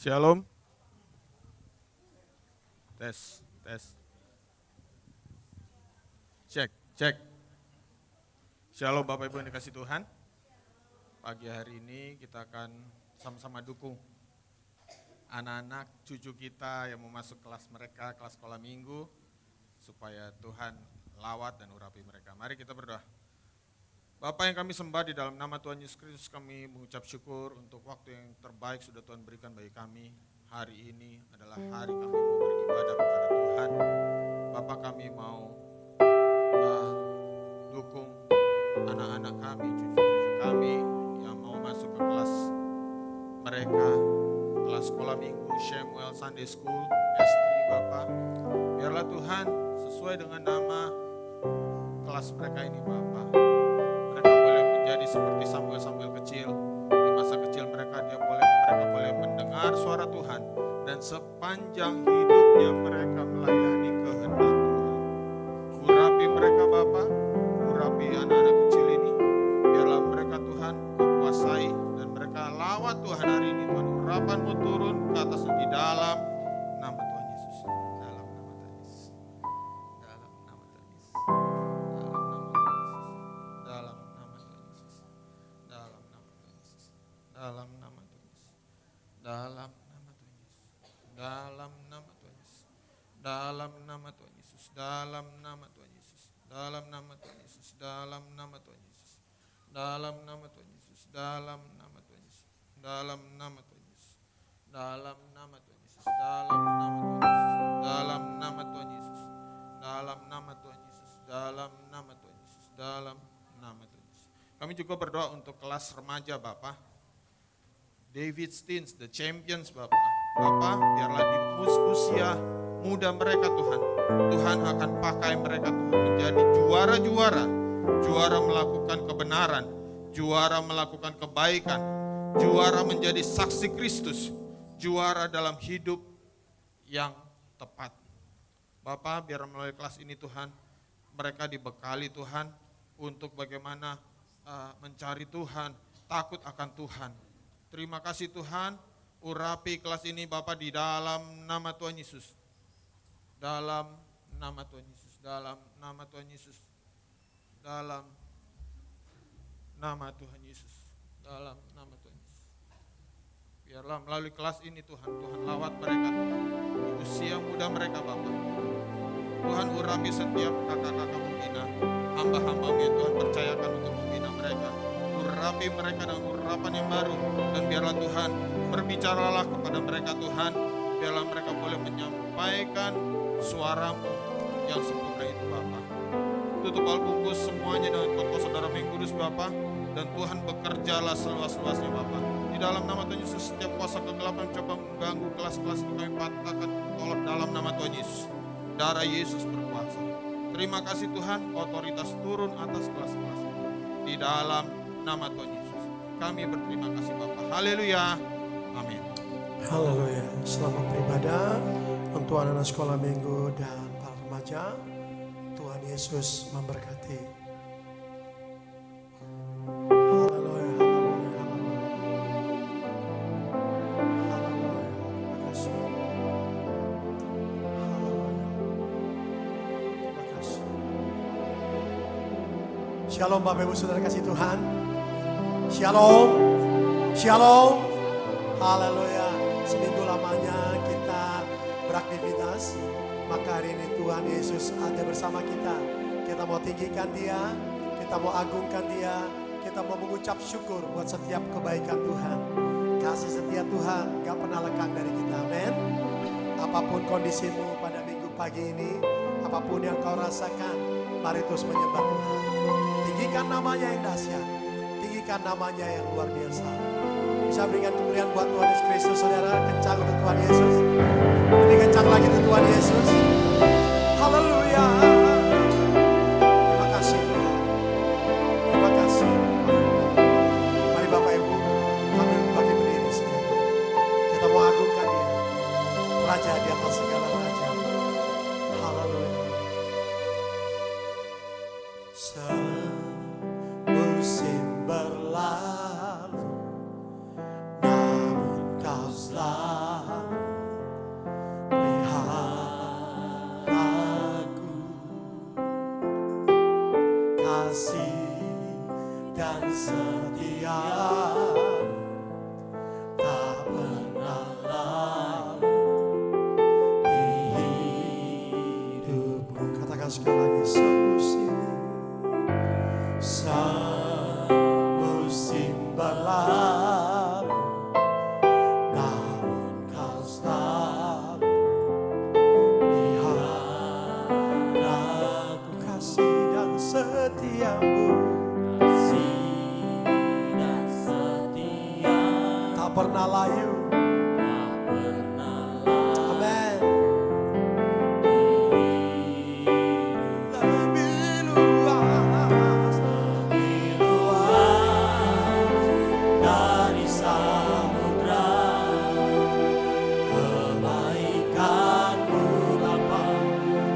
Shalom. Tes, tes. Cek, cek. Shalom Bapak Ibu yang dikasih Tuhan. Pagi hari ini kita akan sama-sama dukung anak-anak cucu kita yang mau masuk kelas mereka, kelas sekolah minggu, supaya Tuhan lawat dan urapi mereka. Mari kita berdoa. Bapak yang kami sembah, di dalam nama Tuhan Yesus Kristus kami mengucap syukur untuk waktu yang terbaik sudah Tuhan berikan bagi kami. Hari ini adalah hari kami mau beribadah kepada Tuhan. Bapak kami mau dukung anak-anak kami, cucu-cucu kami yang mau masuk ke kelas mereka, kelas sekolah minggu, Shemuel Sunday School, S3 Bapak. Biarlah Tuhan sesuai dengan nama kelas mereka ini Bapak. Mereka boleh menjadi seperti Samuel kecil. Di masa kecil mereka boleh mendengar suara Tuhan, dan sepanjang hidupnya mereka melayani kehendak Tuhan. Urapi mereka Bapa, urapi anak-anak kecil ini. Biarlah mereka Tuhan kuasai dan mereka lawat Tuhan hari ini. Tuhan, urapan-Mu turun ke atas di dalam nama Tuhan Yesus. Dalam nama Tuhan Yesus. Dalam nama Tuhan Yesus. Dalam nama Tuhan Yesus. Dalam nama Tuhan Yesus. Dalam nama Tuhan Yesus. Dalam nama Tuhan Yesus. Dalam nama Tuhan Yesus. Dalam nama Tuhan Yesus. Dalam nama Tuhan Yesus. Dalam nama Tuhan Yesus. Dalam nama Tuhan Yesus. Dalam nama Tuhan Yesus. Dalam nama Tuhan Yesus. Dalam nama Tuhan Yesus. Dalam nama Tuhan Yesus. Dalam nama Tuhan Yesus. Dalam nama Tuhan Yesus. Dalam nama Tuhan Yesus. Dalam nama Tuhan Yesus. Kami juga berdoa untuk kelas remaja Bapak. David Steens, the champions Bapak. Bapak, biarlah di usia muda mereka Tuhan, Tuhan akan pakai mereka Tuhan menjadi juara-juara. Juara melakukan kebenaran, juara melakukan kebaikan, juara menjadi saksi Kristus, juara dalam hidup yang tepat. Bapak, biar melalui kelas ini Tuhan, mereka dibekali Tuhan untuk bagaimana mencari Tuhan, takut akan Tuhan. Terima kasih Tuhan, urapi kelas ini Bapak di dalam nama Tuhan Yesus. Dalam nama Tuhan Yesus, dalam nama Tuhan Yesus. Dalam nama Tuhan Yesus. Dalam nama Tuhan Yesus. Biarlah melalui kelas ini Tuhan, Tuhan lawat mereka di usia muda mereka Bapak. Tuhan urapi setiap kakak-kakak pembina, hamba-hamba-Mu yang Tuhan percayakan untuk membina mereka. Urapi mereka dengan urapan yang baru, dan biarlah Tuhan berbicaralah kepada mereka Tuhan. Biarlah mereka boleh menyampaikan suara-Mu yang sempurna itu Bapa. Tutup bungkus semuanya dengan kota saudara yang kudus Bapa, dan Tuhan bekerjalah seluas-luasnya Bapa. Di dalam nama Tuhan Yesus, setiap kuasa kegelapan coba mengganggu kelas-kelas ini kami patahkan tolong dalam nama Tuhan Yesus. Darah Yesus berkuasa. Terima kasih Tuhan, otoritas turun atas kelas-kelas ini. Di dalam nama Tuhan Yesus kami berterima kasih Bapa. Haleluya. Amin. Haleluya. Selamat beribadah untuk anak-anak sekolah minggu dan para remaja. Tuhan Yesus memberkati. Haleluya. Haleluya. Haleluya. Terima kasih. Haleluya. Terima kasih. Shalom Bapak Ibu Saudara kasih Tuhan. Shalom. Shalom. Haleluya. Seminggu lamanya kita beraktivitas, maka hari ini Tuhan Yesus ada bersama kita. Kita mau tinggikan Dia, kita mau agungkan Dia, kita mau mengucap syukur buat setiap kebaikan Tuhan. Kasih setia Tuhan gak pernah lekang dari kita, amin. Apapun kondisimu pada minggu pagi ini, apapun yang kau rasakan, mari terus menyembah Tuhan. Tinggikan namanya yang dahsyat, tinggikan namanya yang luar biasa. Bisa berikan kemuliaan buat Tuhan Yesus Kristus, saudara. Kencang untuk Tuhan Yesus. Lebih kencang lagi untuk Tuhan Yesus. Haleluya. Terima kasih Tuhan. Terima kasih. Mari Bapak Ibu, kami bagi berdiri saudara. Kita mau agungkan Dia, Raja di atas segala raja. Haleluya. Semusim berlalu, namun Kau selalu kasih dan setia tak pernah lalu di hidupku. Katakan sekali lagi, semusim berlalu, namun kau selalu pelihara kasih dan setiamu. Tak pernah layu. Amin. Lebih luas dari samudra, kebaikanmu Bapa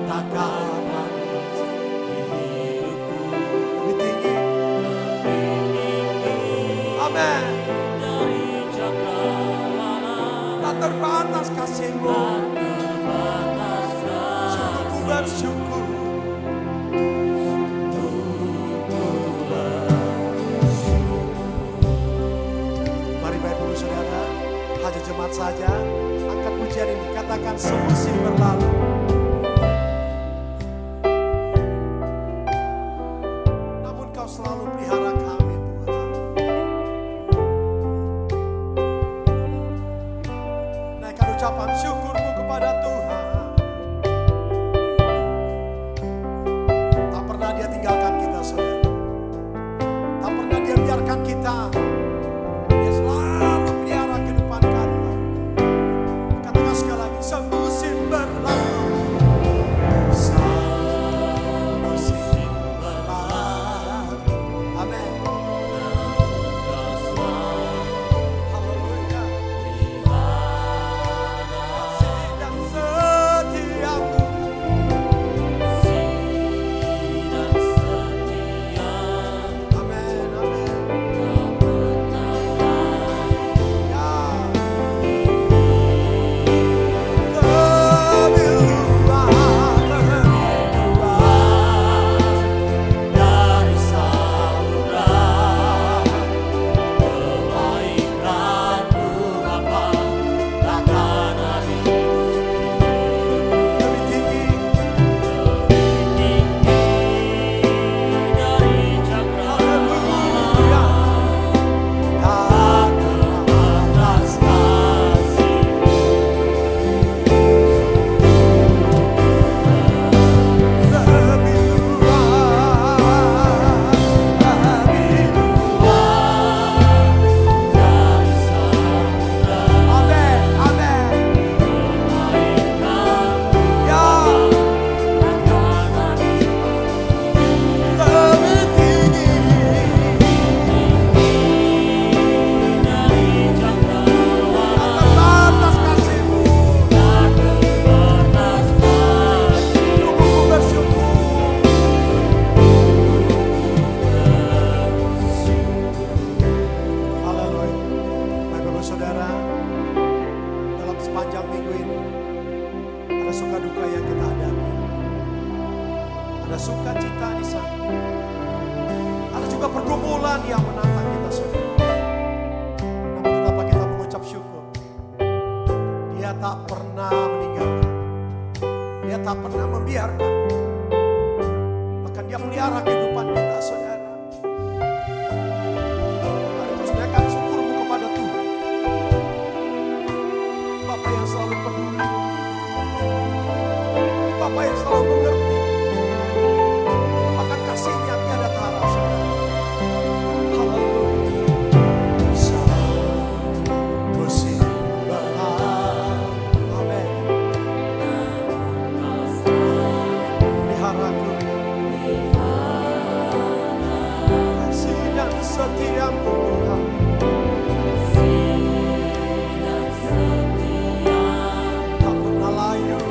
takkan habis di hidupku. Lebih tinggi. Amin. Terbatas kasih-Mu, sungguh bersyukur. Mari Bapak Ibu Saudara, hanya jemaat saja, angkat pujian ini, katakan semusim berlalu. Namun Kau selalu pelihara kami, Tuhan. Naikkan ucapan syukur-Mu kepada Tuhan. Tak pernah Dia tinggalkan kita, saudara. Tak pernah Dia biarkan kita. Dia selalu pelihara kehidupan kami. Katakan sekali lagi, semusim berlalu. Semusim berlalu. Amin. Haleluya. Kasih dan setiamu. Amin, amin. Ya. Lebih luas dari samudra, kebaikan-Mu Bapa takkan habis. Lebih tinggi dari cakrawala, tak terbatas kasih. Lebih luas dari samudra. Amin, amin. Ya. Lebih tinggi terbatas kasih-Mu. Sungguh bersyukur. Haleluya. Bapak Ibu Saudara, dalam sepanjang minggu ini ada suka duka yang kita hadapi. Ada sukacita di sana. Ada juga pergumulan yang menantang kita, saudara. Namun tetaplah kita mengucap syukur. Dia tak pernah meninggalkan. Dia tak pernah membiarkan. Bahkan Dia pelihara kehidupan kita, saudara. Mari terus naikkan syukur-Mu kepada Tuhan. Bapa yang selalu peduli. Bapa yang selalu mengerti. Bahkan kasih-Nya tiada tara, saudara. Haleluya. Semusim berlalu. Amin. Peliharaku. Kasih dan setia-Mu, Tuhan. Tak pernah layu.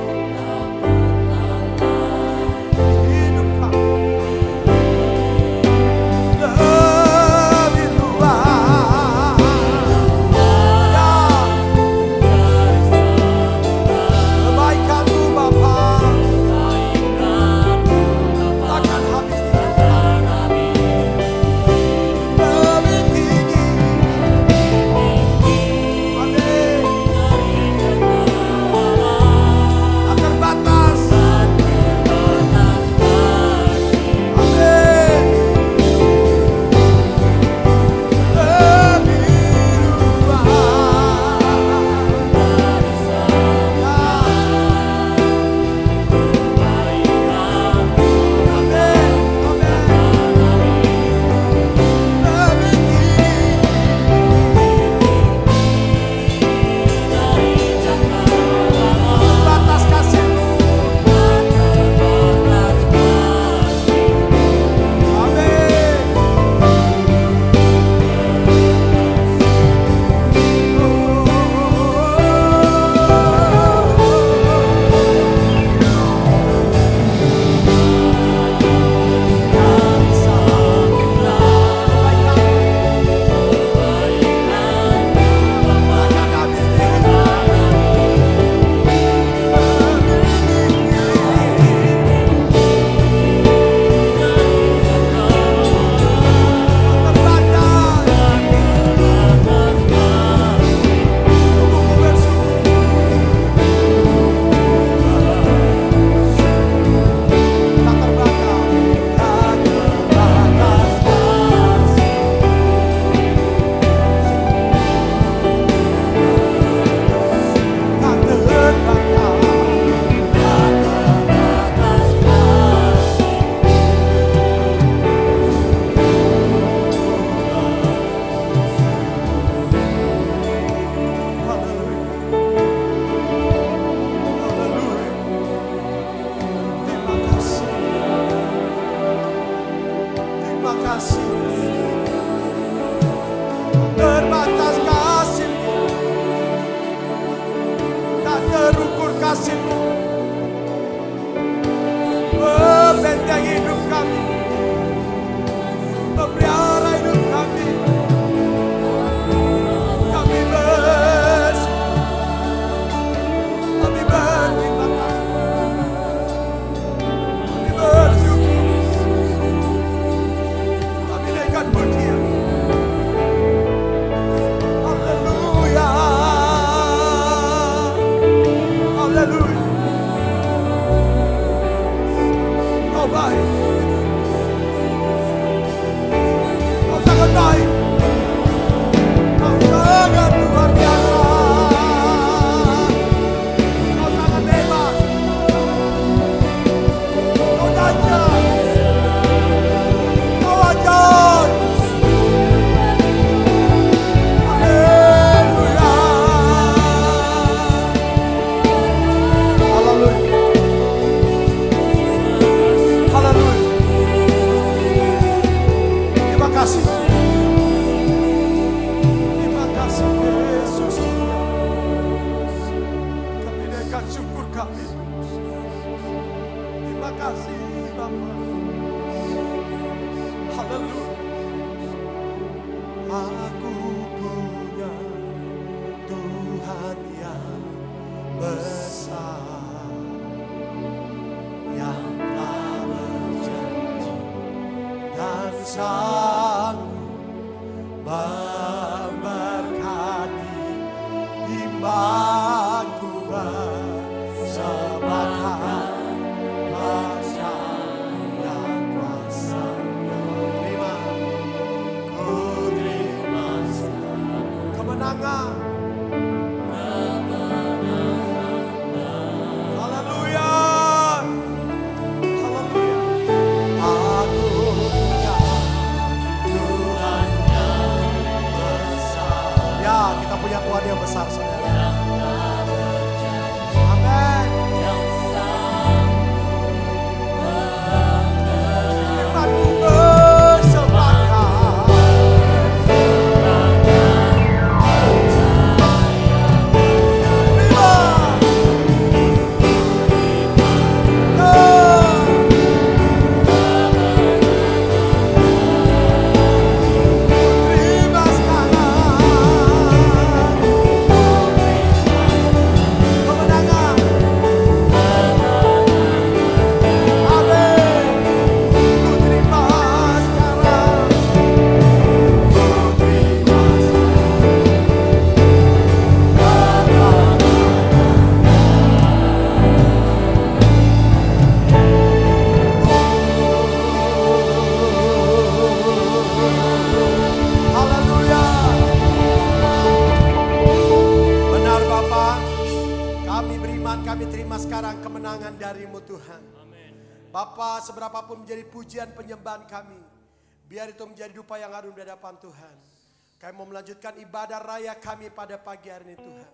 terukur kasih-Mu. Membentang hidup kami, memelihara hidup kami. Kami berterima kasih. Kami bersyukur. Kami naikkan pujian. Haleluya. Haleluya. Kau baik. Kau sangat baik. Kau sangat luar biasa. Kau sangat hebat. Kau dahsyat. Kau ajaib. Haleluya. Haleluya. Haleluya. Terima kasih. Terima kasih Yesus. Kami naikkan syukur kami. Terima kasih Bapa. Haleluya. Aku punya Tuhan yang besar, yang telah berjanji dan sanggup memberkati imanku bersepakat percaya kuasa-Nya. Ku terima kemenangan. Haleluya. Haleluya. Aku punya Tuhan yang besar. Ya, kita punya Tuhan yang besar, saudara. Amin. Imanku bersepakat. Terima. Terima sekarang. Kemenangan. Amin. Ku terima sekarang. Ku terima Haleluya. Benar Bapa, kami beriman, kami terima sekarang kemenangan dari-Mu Tuhan. Bapa, seberapapun menjadi pujian penyembahan kami, biar itu menjadi dupa yang harum di hadapan Tuhan. Kami mau melanjutkan ibadah raya kami pada pagi hari ini Tuhan.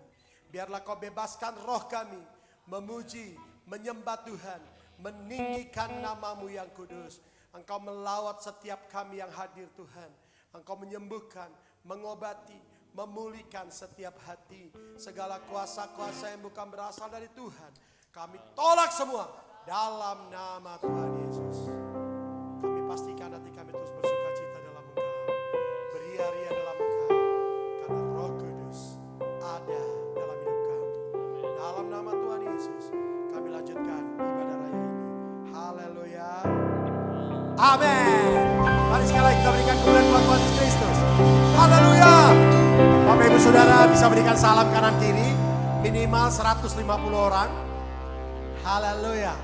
Biarlah Kau bebaskan roh kami, memuji, menyembah Tuhan, meninggikan nama-Mu yang kudus. Engkau melawat setiap kami yang hadir Tuhan. Engkau menyembuhkan, mengobati, memulihkan setiap hati. Segala kuasa-kuasa yang bukan berasal dari Tuhan, kami tolak semua dalam nama Tuhan Yesus. Kami pastikan hati kami terus bersuka cita dalam Engkau, beria-ria dalam Engkau, karena Roh Kudus ada dalam hidup kami. Dalam nama Tuhan Yesus, kami lanjutkan ibadah raya ini. Haleluya. Amin. Mari sekali lagi kita berikan kemuliaan buat Tuhan Yesus Kristus. Haleluya. Bapak Ibu Saudara bisa berikan salam kanan kiri, minimal 150 orang. Haleluya.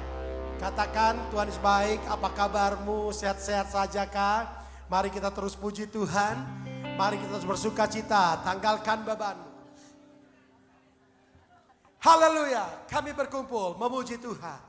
Katakan, Tuhan Yesus baik, apa kabarmu, sehat-sehat saja kah? Mari kita terus puji Tuhan, mari kita terus bersuka cita, tanggalkan bebanmu. Haleluya, kami berkumpul memuji Tuhan.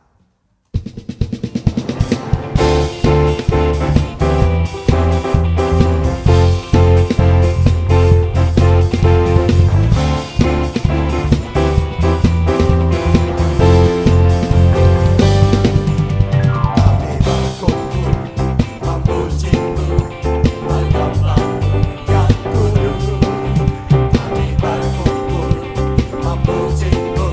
Memuji-Mu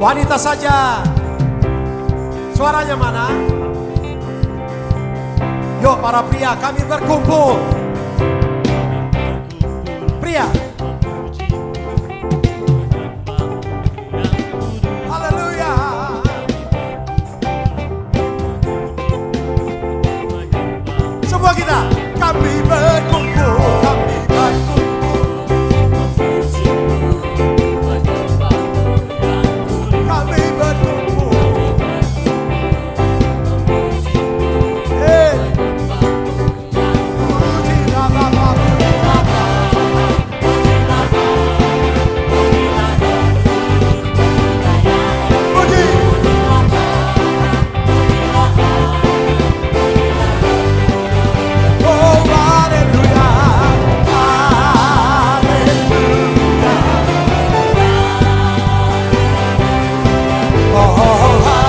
Wanita saja. Suaranya mana? Yuk para pria, kami berkumpul. Pria. Haleluya. Semua kita, kami berkumpul, kami berkumpul. Kami berkumpul. Puji nama Bapa. Puji. Oh haleluya, haleluya. Oh haleluya.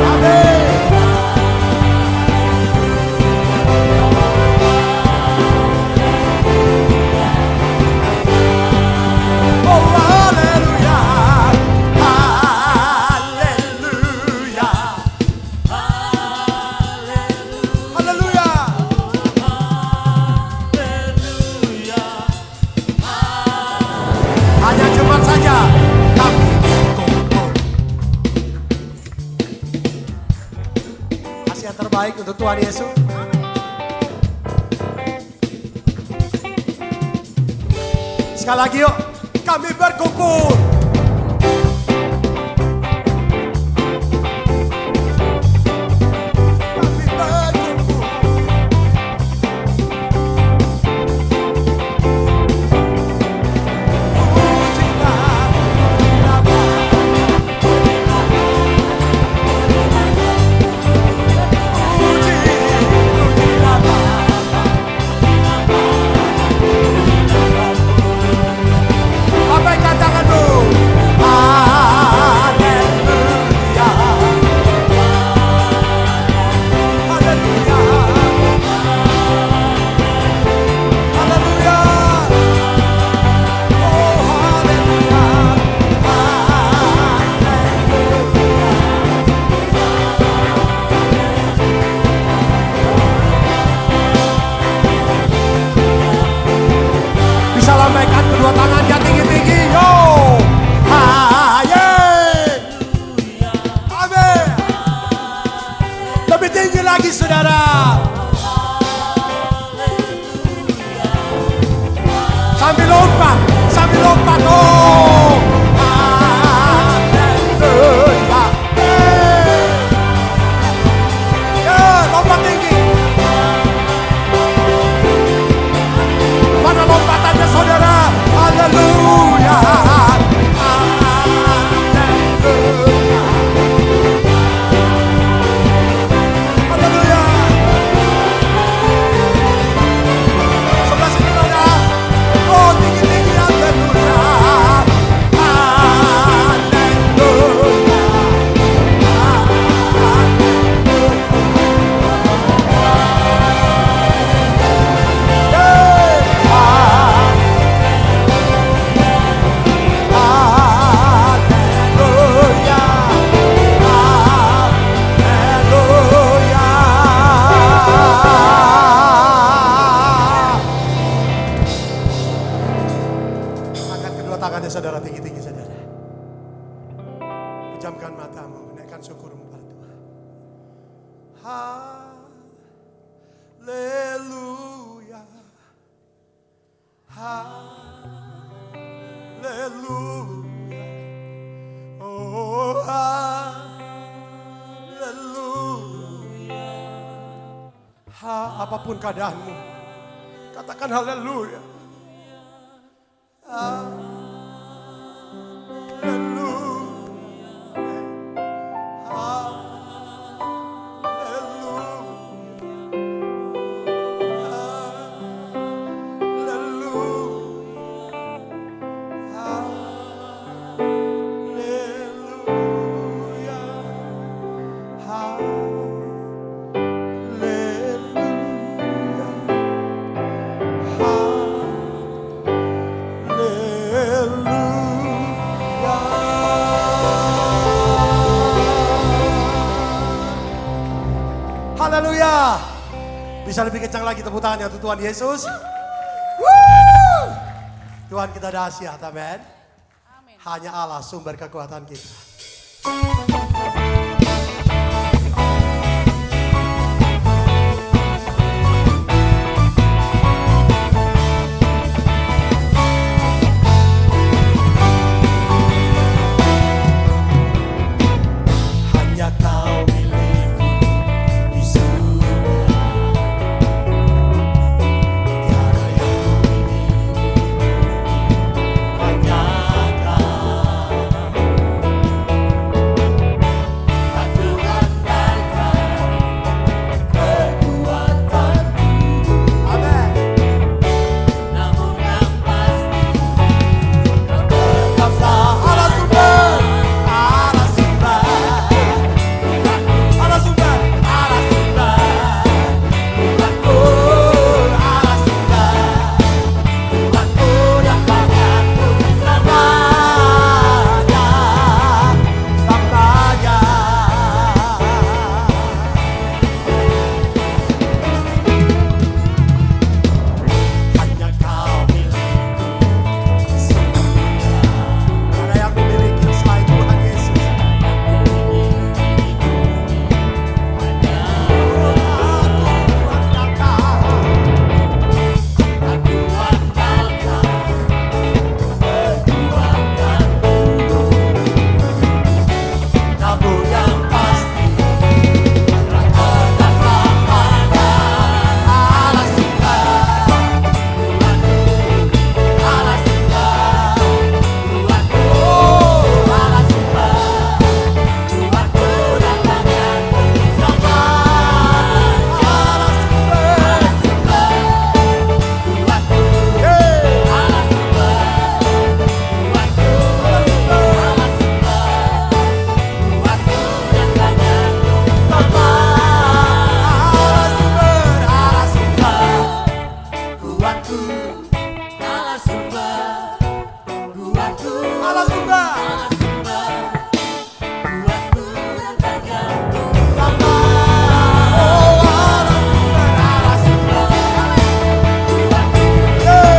Amin. Oh haleluya, haleluya, haleluya. Hanya Jumat saja kami berkumpul. Kasih yang terbaik untuk Tuhan Yesus. Sekali lagi yuk, kami berkumpul. Kami berkumpul. Pujilah nama. Pujilah nama. Lambaikan tanganmu. Haleluya. Haleluya. Haleluya. Oh haleluya. Bisa lambaikan kedua tangannya tinggi-tinggi. Yo. Haye. Amin. Lebih tinggi lagi saudara. Sambil lompat. Sambil lompat. Oh. Haleluya. Ya, lompat tinggi. Mana lompatannya saudara? Haleluya. Haleluya. Haleluya. Sebelah sini mana? Oh tinggi-tinggi haleluya. Haleluya. Haleluya. Haleluya. Angkat kedua tangannya saudara tinggi-tinggi saudara. Pejamkan matamu, naikkan syukurmu pada Tuhan. Haleluya. Haleluya. Oh haleluya. Apapun keadaanmu, katakan haleluya. Haleluya. Haleluya. Bisa lebih kencang lagi tepuk tangannya untuk Tuhan Yesus. Woo! Tuhan kita dahsyat, amin. Hanya Allah sumber kekuatan kita. Hanya Kau milikku di surga. Tiada yang ku miliki, hanya Kau. Aku andalkan kekuatanku. Amin. Namun yang pasti Kau tetaplah Allah sumber, Allah sumber, Allah sumber, Allah sumber, Tuhanku, Allah sumber, Tuhanku dan Bapakku selamanya, selamanya. Hanya Kau milikku di surga. Ada yang memiliki selain Tuhan Yesus. Namun yang pasti tetap selamanya. Allah sumber, Allah sumber, Tuhanku, Allah sumber, Tuhanku dan Bapakku selamanya. Allah sumber, Tuhanku, Allah sumber, Tuhanku, Allah sumber, Tuhanku dan Bapakku selamanya. Allah sumber,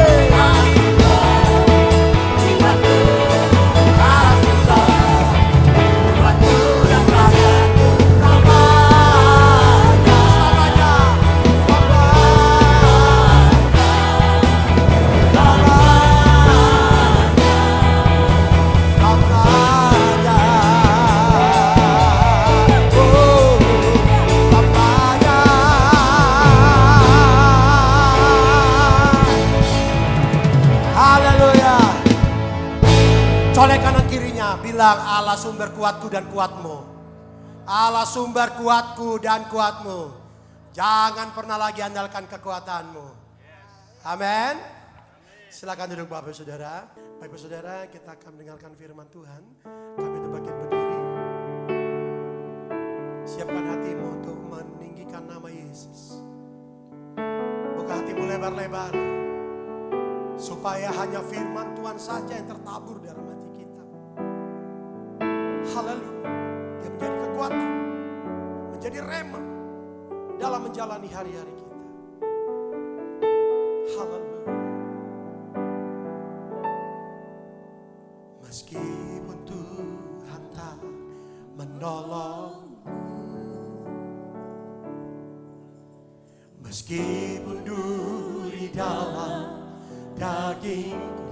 Tuhanku, Haleluya. Colek kanan kirinya, bilang Allah sumber kuatku dan kuatmu. Allah sumber kuatku dan kuatmu. Jangan pernah lagi andalkan kekuatanmu. Amin. Silakan duduk Bapak Saudara. Bapak Saudara, kita akan mendengarkan firman Tuhan. Kami itu bangkit berdiri. Siapkan hatimu untuk meninggikan nama Yesus. Buka hatimu lebar-lebar. Supaya hanya firman Tuhan saja yang tertabur dalam hati kita. Haleluya. Dia menjadi kekuatan, menjadi rema dalam menjalani hari-hari kita. Haleluya. Meskipun Tuhan tak menolongku, meskipun duri dalam dagingku,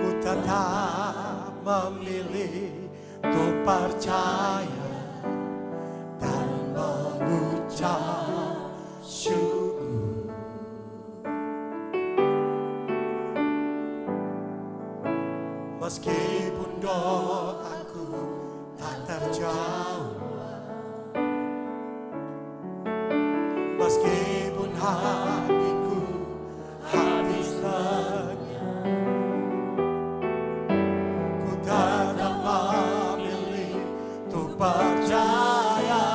ku tetap memilih untuk percaya dan mengucap syukur. Meskipun doaku tak terjawab, meskipun hatiku habis lenyap, ku tetap memilih untuk percaya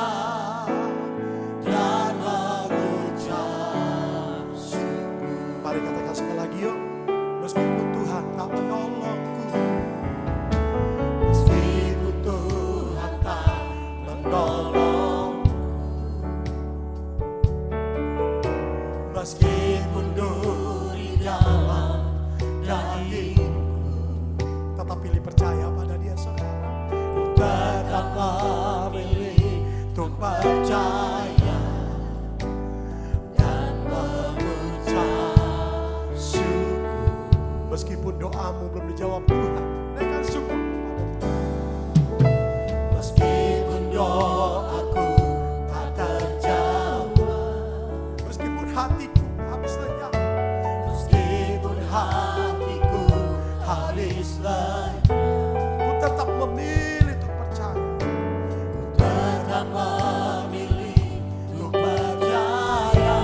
dan mengucap syukur. Mari katakan sekali lagi yuk. Meskipun Tuhan tak menolongku, meskipun Tuhan tak menolongku, Meskipun duri dalam dagingku, tetap pilih percaya pada dia saudara. Ku tetap memilih untuk percaya dan mengucap syukur. Meskipun doamu belum dijawab Tuhan, naikkan syukur kepada Tuhan. Meskipun doaku tak terjawab, meskipun hatiku habis lenyap, meskipun hatiku habis lenyap, ku tetap memilih untuk percaya. Ku tetap memilih untuk percaya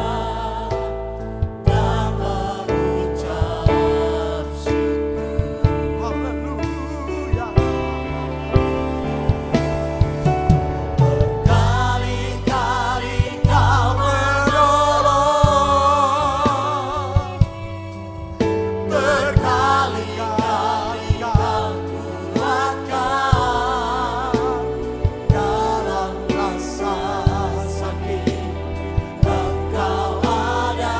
dan mengucap syukur. Haleluya. Berkali-kali Kau menolong, berkali-kali Kau kuatkan dalam rasa sakit. Engkau ada,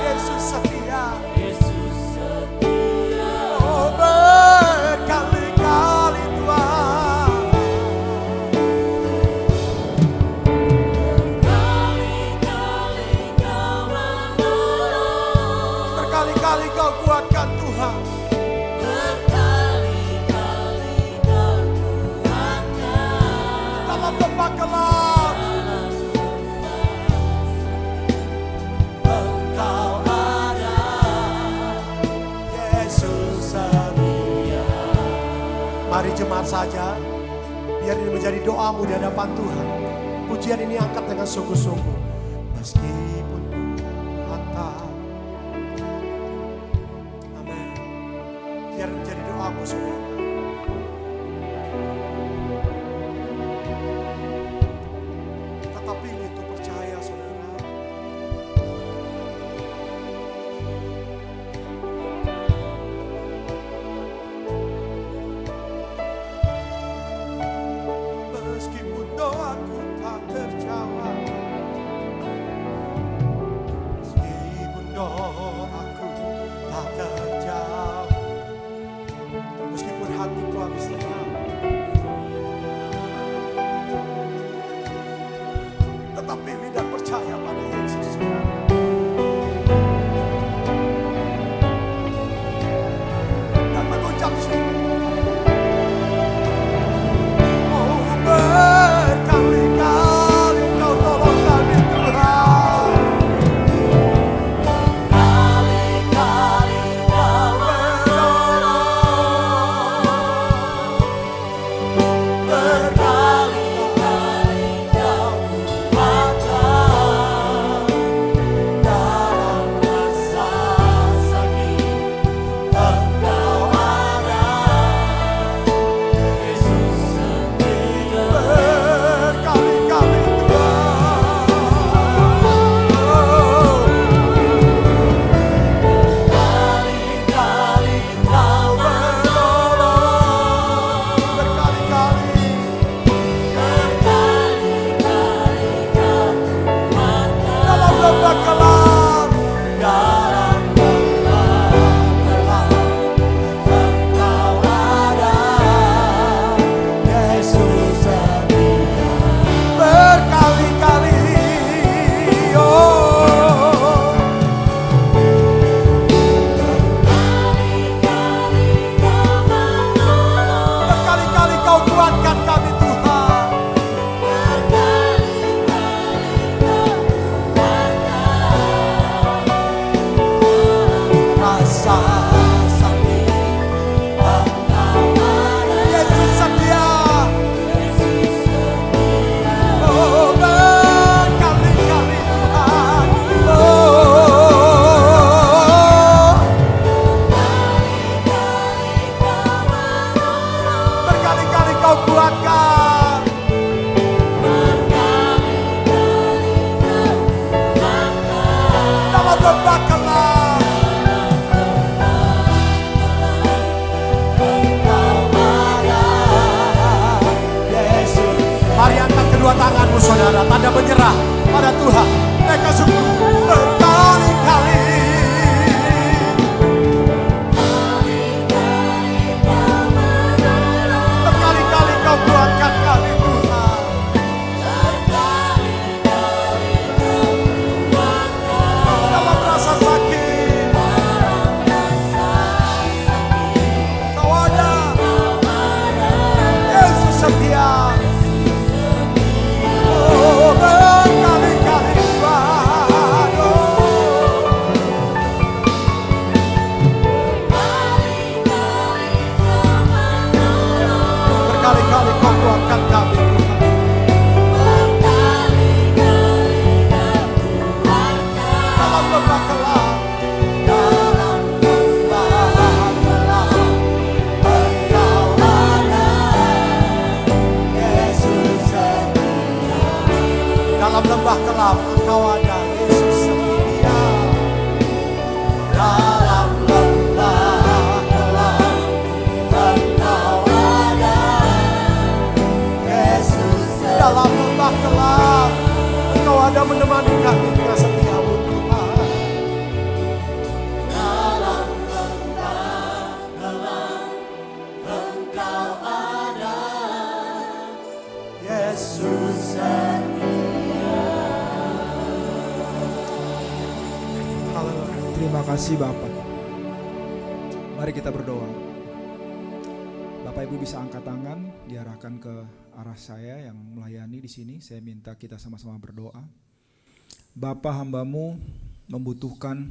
Yesus setia, Yesus setia. Oh, berkali-kali Tuhan, berkali-kali Kau kuatkan Tuhan. Dalam lembah gelap, Engkau ada, Yesus setia. Mari jemaat saja, biar ini menjadi doamu di hadapan Tuhan. Pujian ini angkat dengan sungguh-sungguh. Meskipun Tuhan tak. Amin. Biar menjadi doamu saudara. Tetap pilih untuk percaya saudara. Meskipun doaku tak terjawab, meskipun doaku tak terjawab, meskipun hatiku habis lenyap, tetap pilih dan percaya pada Yesus. Dan mengucap syukur. Oh, berkali-kali Kau tolong kami Tuhan. Kali-kali Kau menolong, kasih Bapak. Mari kita berdoa. Bapak Ibu bisa angkat tangan, diarahkan ke arah saya yang melayani di sini. Saya minta kita sama-sama berdoa. Bapa, hamba-Mu membutuhkan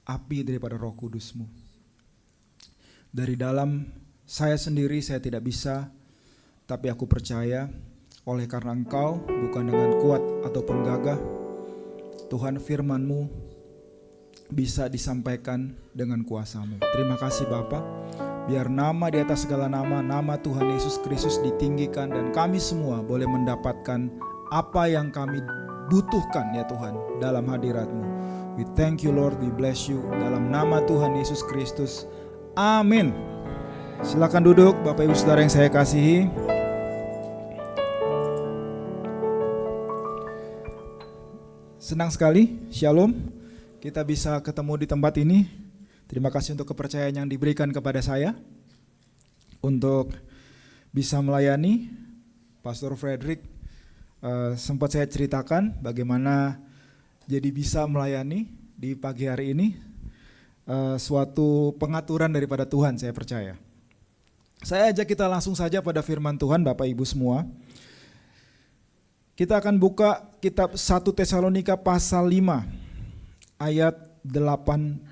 api daripada Roh Kudus-Mu. Dari dalam saya sendiri saya tidak bisa, tapi aku percaya oleh karena Engkau bukan dengan kuat ataupun gagah, Tuhan, firman-Mu bisa disampaikan dengan kuasa-Mu. Terima kasih Bapa. Biar nama di atas segala nama, nama Tuhan Yesus Kristus ditinggikan dan kami semua boleh mendapatkan apa yang kami butuhkan ya Tuhan dalam hadirat-Mu. We thank you Lord, we bless you. Dalam nama Tuhan Yesus Kristus. Amin. Silakan duduk Bapak Ibu Saudara yang saya kasihi. Senang sekali, Shalom. Kita bisa ketemu di tempat ini. Terima kasih untuk kepercayaan yang diberikan kepada saya untuk bisa melayani. Pastor Frederick sempat saya ceritakan bagaimana jadi bisa melayani di pagi hari ini. Suatu pengaturan daripada Tuhan, saya percaya. Saya ajak kita langsung saja pada firman Tuhan Bapak Ibu semua. Kita akan buka kitab 1 Tesalonika pasal 5 ayat 18.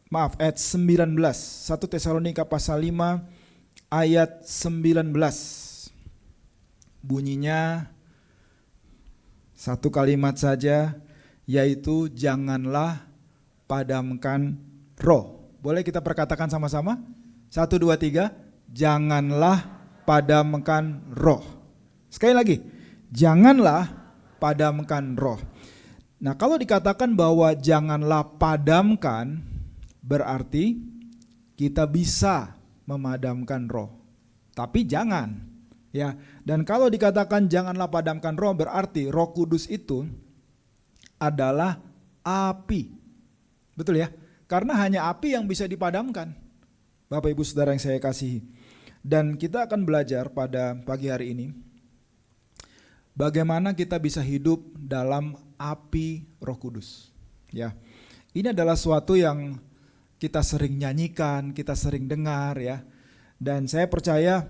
Maaf, ayat 19. 1 Tesalonika pasal 5 ayat 19. Bunyinya satu kalimat saja, yaitu janganlah padamkan roh. Boleh kita perkatakan sama-sama? 1, 2, 3. Janganlah padamkan roh. Sekali lagi. Janganlah padamkan roh. Nah, kalau dikatakan bahwa janganlah padamkan, berarti kita bisa memadamkan roh. Tapi jangan, ya. Dan kalau dikatakan janganlah padamkan roh, berarti Roh Kudus itu adalah api. Betul ya? Karena hanya api yang bisa dipadamkan. Bapak Ibu Saudara yang saya kasihi. Dan kita akan belajar pada pagi hari ini bagaimana kita bisa hidup dalam api Roh Kudus. Ya, ini adalah suatu yang kita sering nyanyikan, kita sering dengar ya. Dan saya percaya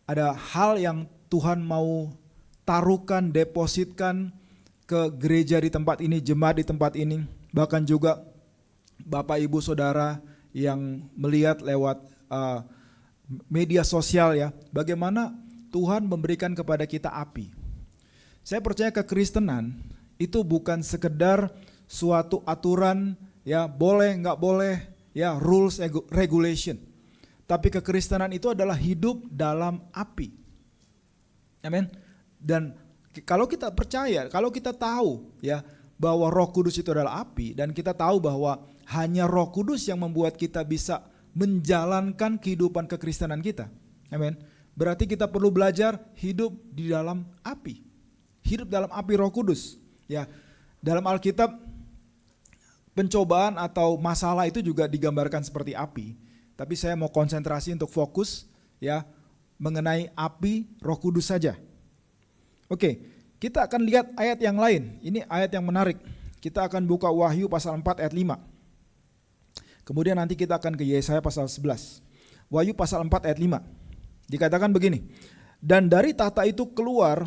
ada hal yang Tuhan mau taruhkan, depositkan ke gereja di tempat ini, jemaat di tempat ini, bahkan juga Bapak Ibu Saudara yang melihat lewat media sosial ya, bagaimana Tuhan memberikan kepada kita api. Saya percaya kekristenan itu bukan sekedar suatu aturan ya, boleh nggak boleh ya, rules regulation. Tapi kekristenan itu adalah hidup dalam api. Amin. Dan kalau kita percaya, kalau kita tahu ya bahwa Roh Kudus itu adalah api, dan kita tahu bahwa hanya Roh Kudus yang membuat kita bisa menjalankan kehidupan kekristenan kita. Amin. Berarti kita perlu belajar hidup di dalam api. Hidup dalam api Roh Kudus. Ya, dalam Alkitab pencobaan atau masalah itu juga digambarkan seperti api. Tapi saya mau konsentrasi untuk fokus ya mengenai api Roh Kudus saja. Oke, kita akan lihat ayat yang lain. Ini ayat yang menarik. Kita akan buka Wahyu pasal 4 ayat 5. Kemudian nanti kita akan ke Yesaya pasal 11. Wahyu pasal 4 ayat 5. Dikatakan begini. Dan dari tahta itu keluar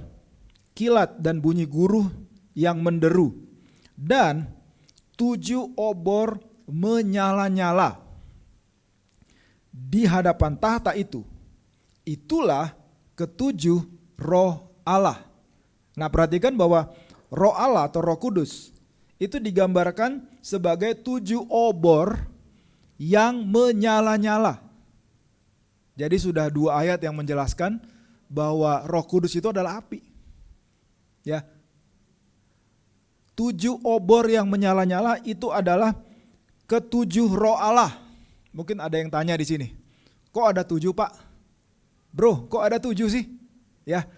kilat dan bunyi guruh yang menderu, dan 7 obor menyala-nyala di hadapan tahta itu. Itulah ketujuh roh Allah. Nah, perhatikan bahwa roh Allah atau Roh Kudus itu digambarkan sebagai 7 obor yang menyala-nyala. Jadi sudah 2 ayat yang menjelaskan bahwa Roh Kudus itu adalah api. Ya, 7 obor yang menyala-nyala itu adalah ketujuh roh Allah. Mungkin ada yang tanya di sini, kok ada 7 Pak? Bro, kok ada 7 sih? Ya,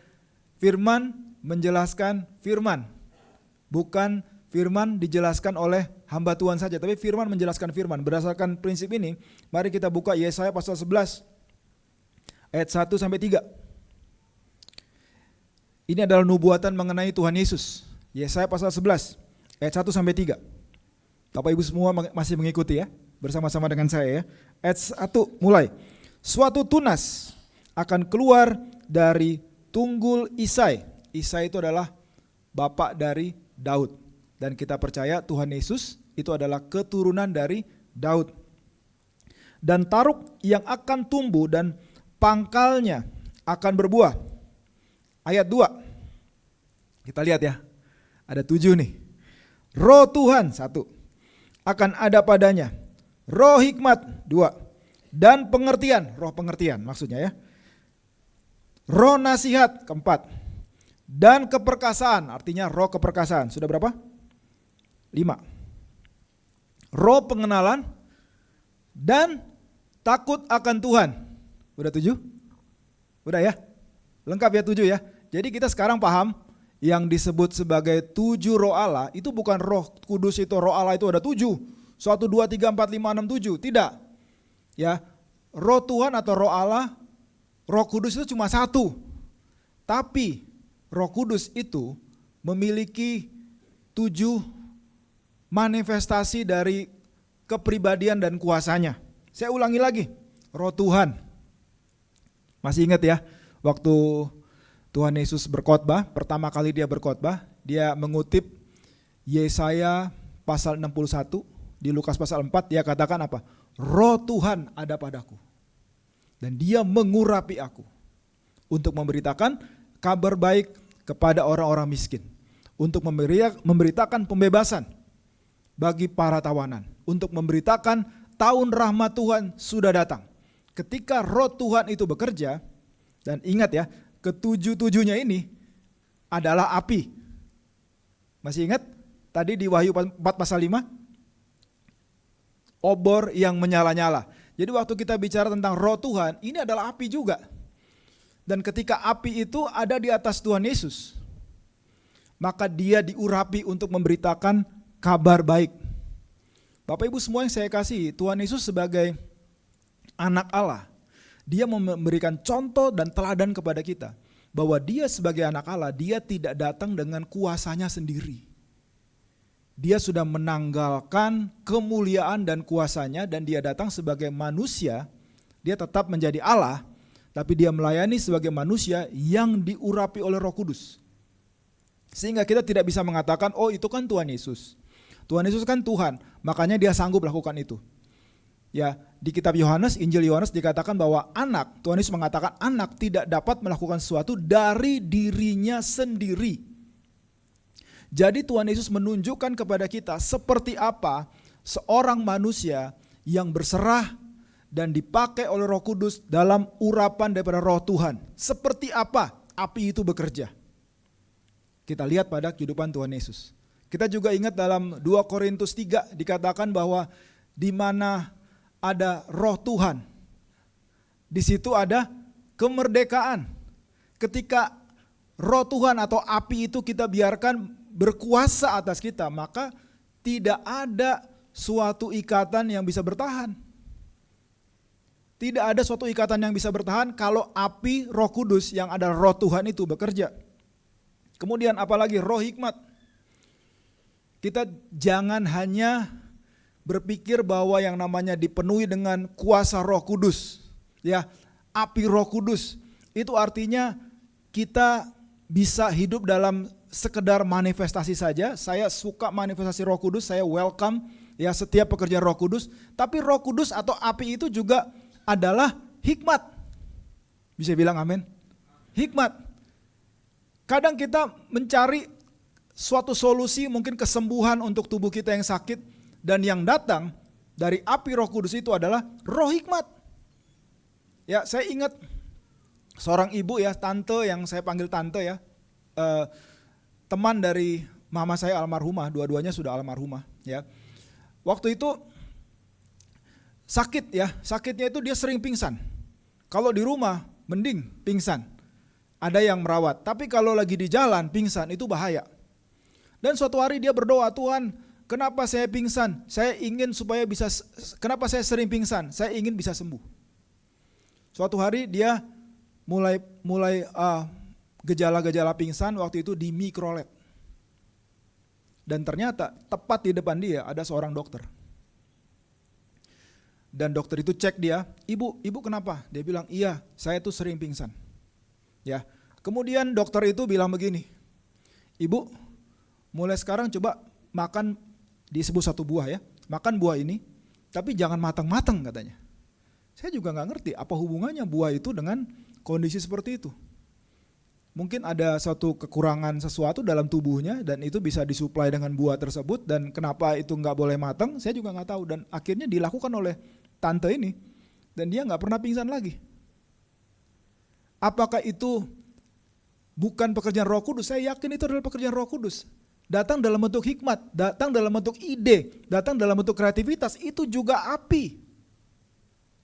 firman menjelaskan firman. Bukan firman dijelaskan oleh hamba Tuhan saja, tapi firman menjelaskan firman. Berdasarkan prinsip ini, mari kita buka Yesaya pasal 11 ayat 1 sampai 3. Ini adalah nubuatan mengenai Tuhan Yesus. Yesaya pasal 11 ayat 1 sampai 3. Bapak Ibu semua masih mengikuti ya, bersama-sama dengan saya ya. Ayat 1 mulai. Suatu tunas akan keluar dari tunggul Isai. Isai itu adalah bapak dari Daud. Dan kita percaya Tuhan Yesus itu adalah keturunan dari Daud. Dan taruk yang akan tumbuh dan pangkalnya akan berbuah. Ayat 2. Kita lihat ya. Ada 7 nih. Roh Tuhan 1 akan ada padanya. Roh hikmat 2. Dan pengertian, roh pengertian maksudnya ya. Roh nasihat keempat. Dan keperkasaan, artinya roh keperkasaan. Sudah berapa? 5. Roh pengenalan dan takut akan Tuhan. Udah 7? Udah ya? Lengkap ya 7 ya? Jadi kita sekarang paham yang disebut sebagai 7 roh Allah itu bukan Roh Kudus, itu roh Allah itu ada 7. 1, 2, 3, 4, 5, 6, 7. Tidak. Ya, roh Tuhan atau roh Allah, Roh Kudus itu cuma 1. Tapi Roh Kudus itu memiliki 7 manifestasi dari kepribadian dan kuasanya. Saya ulangi lagi, roh Tuhan. Masih ingat ya, waktu Tuhan Yesus berkhotbah, pertama kali dia berkhotbah, dia mengutip Yesaya pasal 61, di Lukas pasal 4 dia katakan apa? Roh Tuhan ada padaku dan dia mengurapi aku untuk memberitakan kabar baik kepada orang-orang miskin, untuk memberitakan pembebasan bagi para tawanan, untuk memberitakan tahun rahmat Tuhan sudah datang. Ketika roh Tuhan itu bekerja, dan ingat ya, ketujuh-tujuhnya ini adalah api. Masih ingat tadi di Wahyu 4 pasal 5? Obor yang menyala-nyala. Jadi waktu kita bicara tentang roh Tuhan, ini adalah api juga. Dan ketika api itu ada di atas Tuhan Yesus, maka dia diurapi untuk memberitakan kabar baik. Bapak Ibu semua yang saya kasih, Tuhan Yesus sebagai anak Allah, dia memberikan contoh dan teladan kepada kita. Bahwa dia sebagai anak Allah, dia tidak datang dengan kuasanya sendiri. Dia sudah menanggalkan kemuliaan dan kuasanya dan dia datang sebagai manusia. Dia tetap menjadi Allah, tapi dia melayani sebagai manusia yang diurapi oleh Roh Kudus. Sehingga kita tidak bisa mengatakan, oh itu kan Tuhan Yesus. Tuhan Yesus kan Tuhan, makanya dia sanggup lakukan itu. Ya, di kitab Yohanes, Injil Yohanes dikatakan bahwa anak, Tuhan Yesus mengatakan anak tidak dapat melakukan sesuatu dari dirinya sendiri. Jadi Tuhan Yesus menunjukkan kepada kita seperti apa seorang manusia yang berserah dan dipakai oleh Roh Kudus dalam urapan daripada Roh Tuhan. Seperti apa api itu bekerja. Kita lihat pada kehidupan Tuhan Yesus. Kita juga ingat dalam 2 Korintus 3 dikatakan bahwa di mana ada Roh Tuhan, di situ ada kemerdekaan. Ketika Roh Tuhan atau api itu kita biarkan berkuasa atas kita, maka tidak ada suatu ikatan yang bisa bertahan. Tidak ada suatu ikatan yang bisa bertahan kalau api Roh Kudus yang ada Roh Tuhan itu bekerja. Kemudian apalagi roh hikmat. Kita jangan hanya berpikir bahwa yang namanya dipenuhi dengan kuasa Roh Kudus, ya, api Roh Kudus itu artinya kita bisa hidup dalam sekedar manifestasi saja. Saya suka manifestasi Roh Kudus, saya welcome ya setiap pekerjaan Roh Kudus, tapi Roh Kudus atau api itu juga adalah hikmat. Bisa bilang amin? Hikmat. Kadang kita mencari suatu solusi, mungkin kesembuhan untuk tubuh kita yang sakit, dan yang datang dari api Roh Kudus itu adalah roh hikmat. Ya, saya ingat seorang ibu ya, tante yang saya panggil tante ya, teman dari mama saya almarhumah, dua-duanya sudah almarhumah ya. Waktu itu sakit ya, sakitnya itu dia sering pingsan. Kalau di rumah mending pingsan, ada yang merawat. Tapi kalau lagi di jalan pingsan itu bahaya. Dan suatu hari dia berdoa, Tuhan, kenapa saya pingsan? Saya ingin supaya bisa, kenapa saya sering pingsan? Saya ingin bisa sembuh. Suatu hari dia mulai gejala-gejala pingsan waktu itu di Mikrolet. Dan ternyata tepat di depan dia ada seorang dokter. Dan dokter itu cek dia, ibu kenapa? Dia bilang, iya, saya tuh sering pingsan. Ya, kemudian dokter itu bilang begini, ibu, mulai sekarang coba makan, disebut satu buah ya, makan buah ini, tapi jangan matang-matang katanya. Saya juga nggak ngerti apa hubungannya buah itu dengan kondisi seperti itu. Mungkin ada suatu kekurangan sesuatu dalam tubuhnya dan itu bisa disuplai dengan buah tersebut, dan kenapa itu nggak boleh matang saya juga nggak tahu, dan akhirnya dilakukan oleh tante ini dan dia nggak pernah pingsan lagi. Apakah itu bukan pekerjaan Roh Kudus? Saya yakin itu adalah pekerjaan Roh Kudus. Datang dalam bentuk hikmat, datang dalam bentuk ide, datang dalam bentuk kreativitas, itu juga api.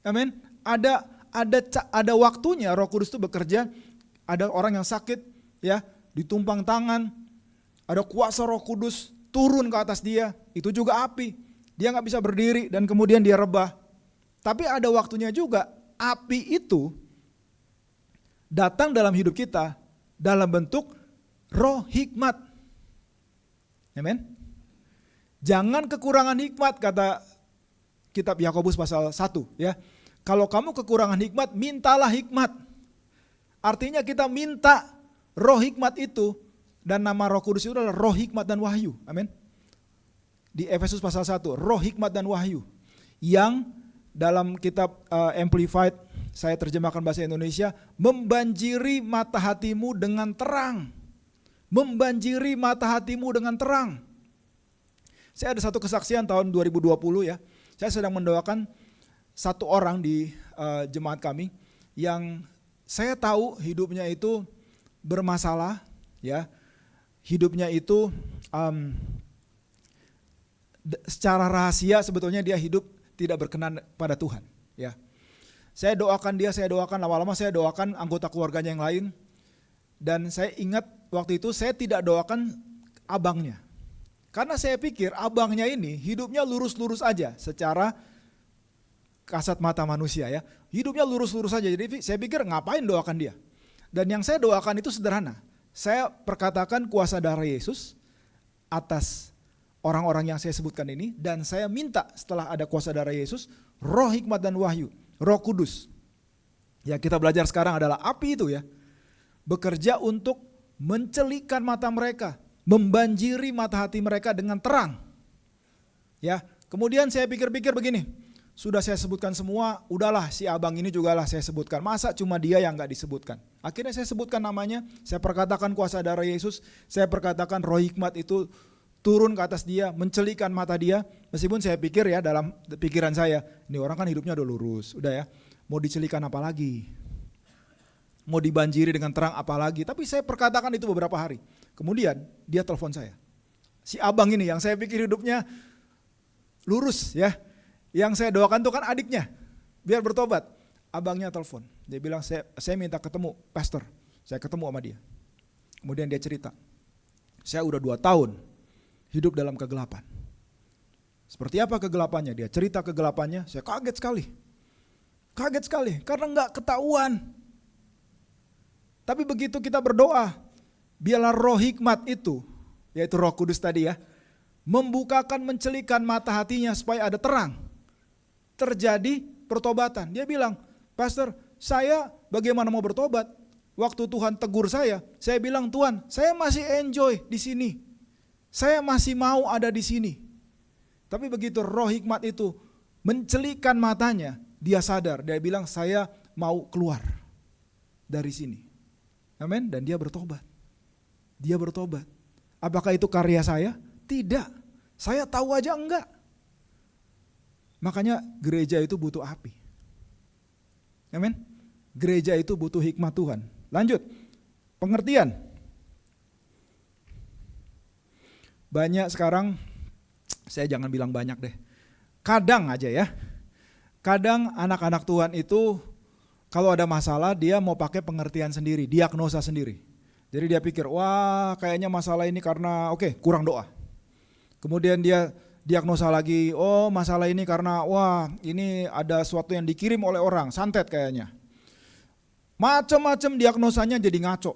Amin. Ada waktunya Roh Kudus itu bekerja. Ada orang yang sakit, ya, ditumpang tangan, ada kuasa Roh Kudus turun ke atas dia, itu juga api. Dia nggak bisa berdiri dan kemudian dia rebah. Tapi ada waktunya juga api itu datang dalam hidup kita dalam bentuk roh hikmat. Amen. Jangan kekurangan hikmat, kata kitab Yakobus pasal 1, ya. Kalau kamu kekurangan hikmat, mintalah hikmat. Artinya kita minta roh hikmat itu, dan nama Roh Kudus itu adalah roh hikmat dan wahyu. Amin. Di Efesus pasal 1, roh hikmat dan wahyu. Yang dalam kitab Amplified, saya terjemahkan bahasa Indonesia, membanjiri mata hatimu dengan terang. Membanjiri mata hatimu dengan terang. Saya ada satu kesaksian tahun 2020 ya. Saya sedang mendoakan satu orang di jemaat kami yang saya tahu hidupnya itu bermasalah, ya, hidupnya itu secara rahasia sebetulnya dia hidup tidak berkenan pada Tuhan. Ya, saya doakan dia, lama-lama saya doakan anggota keluarganya yang lain, dan saya ingat waktu itu saya tidak doakan abangnya, karena saya pikir abangnya ini hidupnya lurus-lurus aja secara kasat mata manusia ya, hidupnya lurus-lurus saja. Jadi saya pikir ngapain doakan dia. Dan yang saya doakan itu sederhana. Saya perkatakan kuasa darah Yesus atas orang-orang yang saya sebutkan ini, dan saya minta setelah ada kuasa darah Yesus, roh hikmat dan wahyu, Roh Kudus. Yang kita belajar sekarang adalah api itu ya, bekerja untuk mencelikan mata mereka, membanjiri mata hati mereka dengan terang. Ya, kemudian saya pikir-pikir begini, sudah saya sebutkan semua, udahlah si abang ini juga lah saya sebutkan. Masa cuma dia yang gak disebutkan? Akhirnya saya sebutkan namanya, saya perkatakan kuasa darah Yesus, saya perkatakan roh hikmat itu turun ke atas dia, mencelikan mata dia. Meskipun saya pikir ya, dalam pikiran saya, ini orang kan hidupnya udah lurus, udah ya, mau dicelikan apa lagi? Mau dibanjiri dengan terang apa lagi? Tapi saya perkatakan itu beberapa hari. Kemudian dia telepon saya. Si abang ini yang saya pikir hidupnya lurus ya, yang saya doakan itu kan adiknya, biar bertobat. Abangnya telepon, dia bilang saya minta ketemu pastor. Saya ketemu sama dia. Kemudian dia cerita, saya udah 2 tahun hidup dalam kegelapan. Seperti apa kegelapannya? Dia cerita kegelapannya, saya kaget sekali, karena gak ketahuan. Tapi begitu kita berdoa, biarlah roh hikmat itu, yaitu Roh Kudus tadi ya, membukakan, mencelikan mata hatinya supaya ada terang. Terjadi pertobatan. Dia bilang, pastor, saya bagaimana mau bertobat? Waktu Tuhan tegur saya bilang, Tuhan, saya masih enjoy di sini. Saya masih mau ada di sini. Tapi begitu roh hikmat itu mencelikan matanya, dia sadar, dia bilang, saya mau keluar dari sini. Amin. Dan dia bertobat. Apakah itu karya saya? Tidak. Saya tahu aja enggak. Makanya gereja itu butuh api. Amin. Gereja itu butuh hikmat Tuhan. Lanjut. Pengertian. Banyak sekarang, saya jangan bilang banyak deh. Kadang aja ya. Kadang anak-anak Tuhan itu kalau ada masalah dia mau pakai pengertian sendiri, diagnosa sendiri. Jadi dia pikir, wah kayaknya masalah ini karena kurang doa. Kemudian dia diagnosa lagi, oh masalah ini karena wah ini ada sesuatu yang dikirim oleh orang, santet kayaknya. Macam-macam diagnosanya jadi ngaco.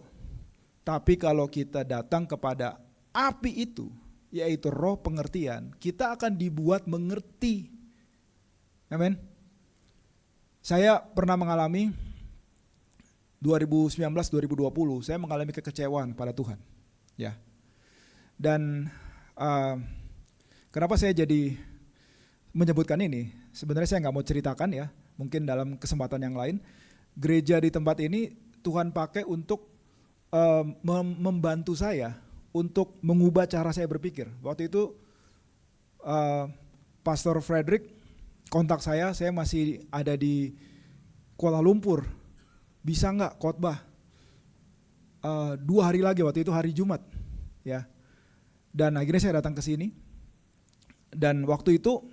Tapi kalau kita datang kepada api itu, yaitu roh pengertian, kita akan dibuat mengerti. Amin. Saya pernah mengalami 2019-2020, saya mengalami kekecewaan pada Tuhan. Ya. Dan kenapa saya jadi menyebutkan ini? Sebenarnya saya nggak mau ceritakan ya, mungkin dalam kesempatan yang lain. Gereja di tempat ini Tuhan pakai untuk membantu saya untuk mengubah cara saya berpikir. Waktu itu Pastor Frederick kontak saya masih ada di Kuala Lumpur. Bisa nggak khotbah 2 hari lagi, waktu itu hari Jumat, ya. Dan akhirnya saya datang ke sini. Dan waktu itu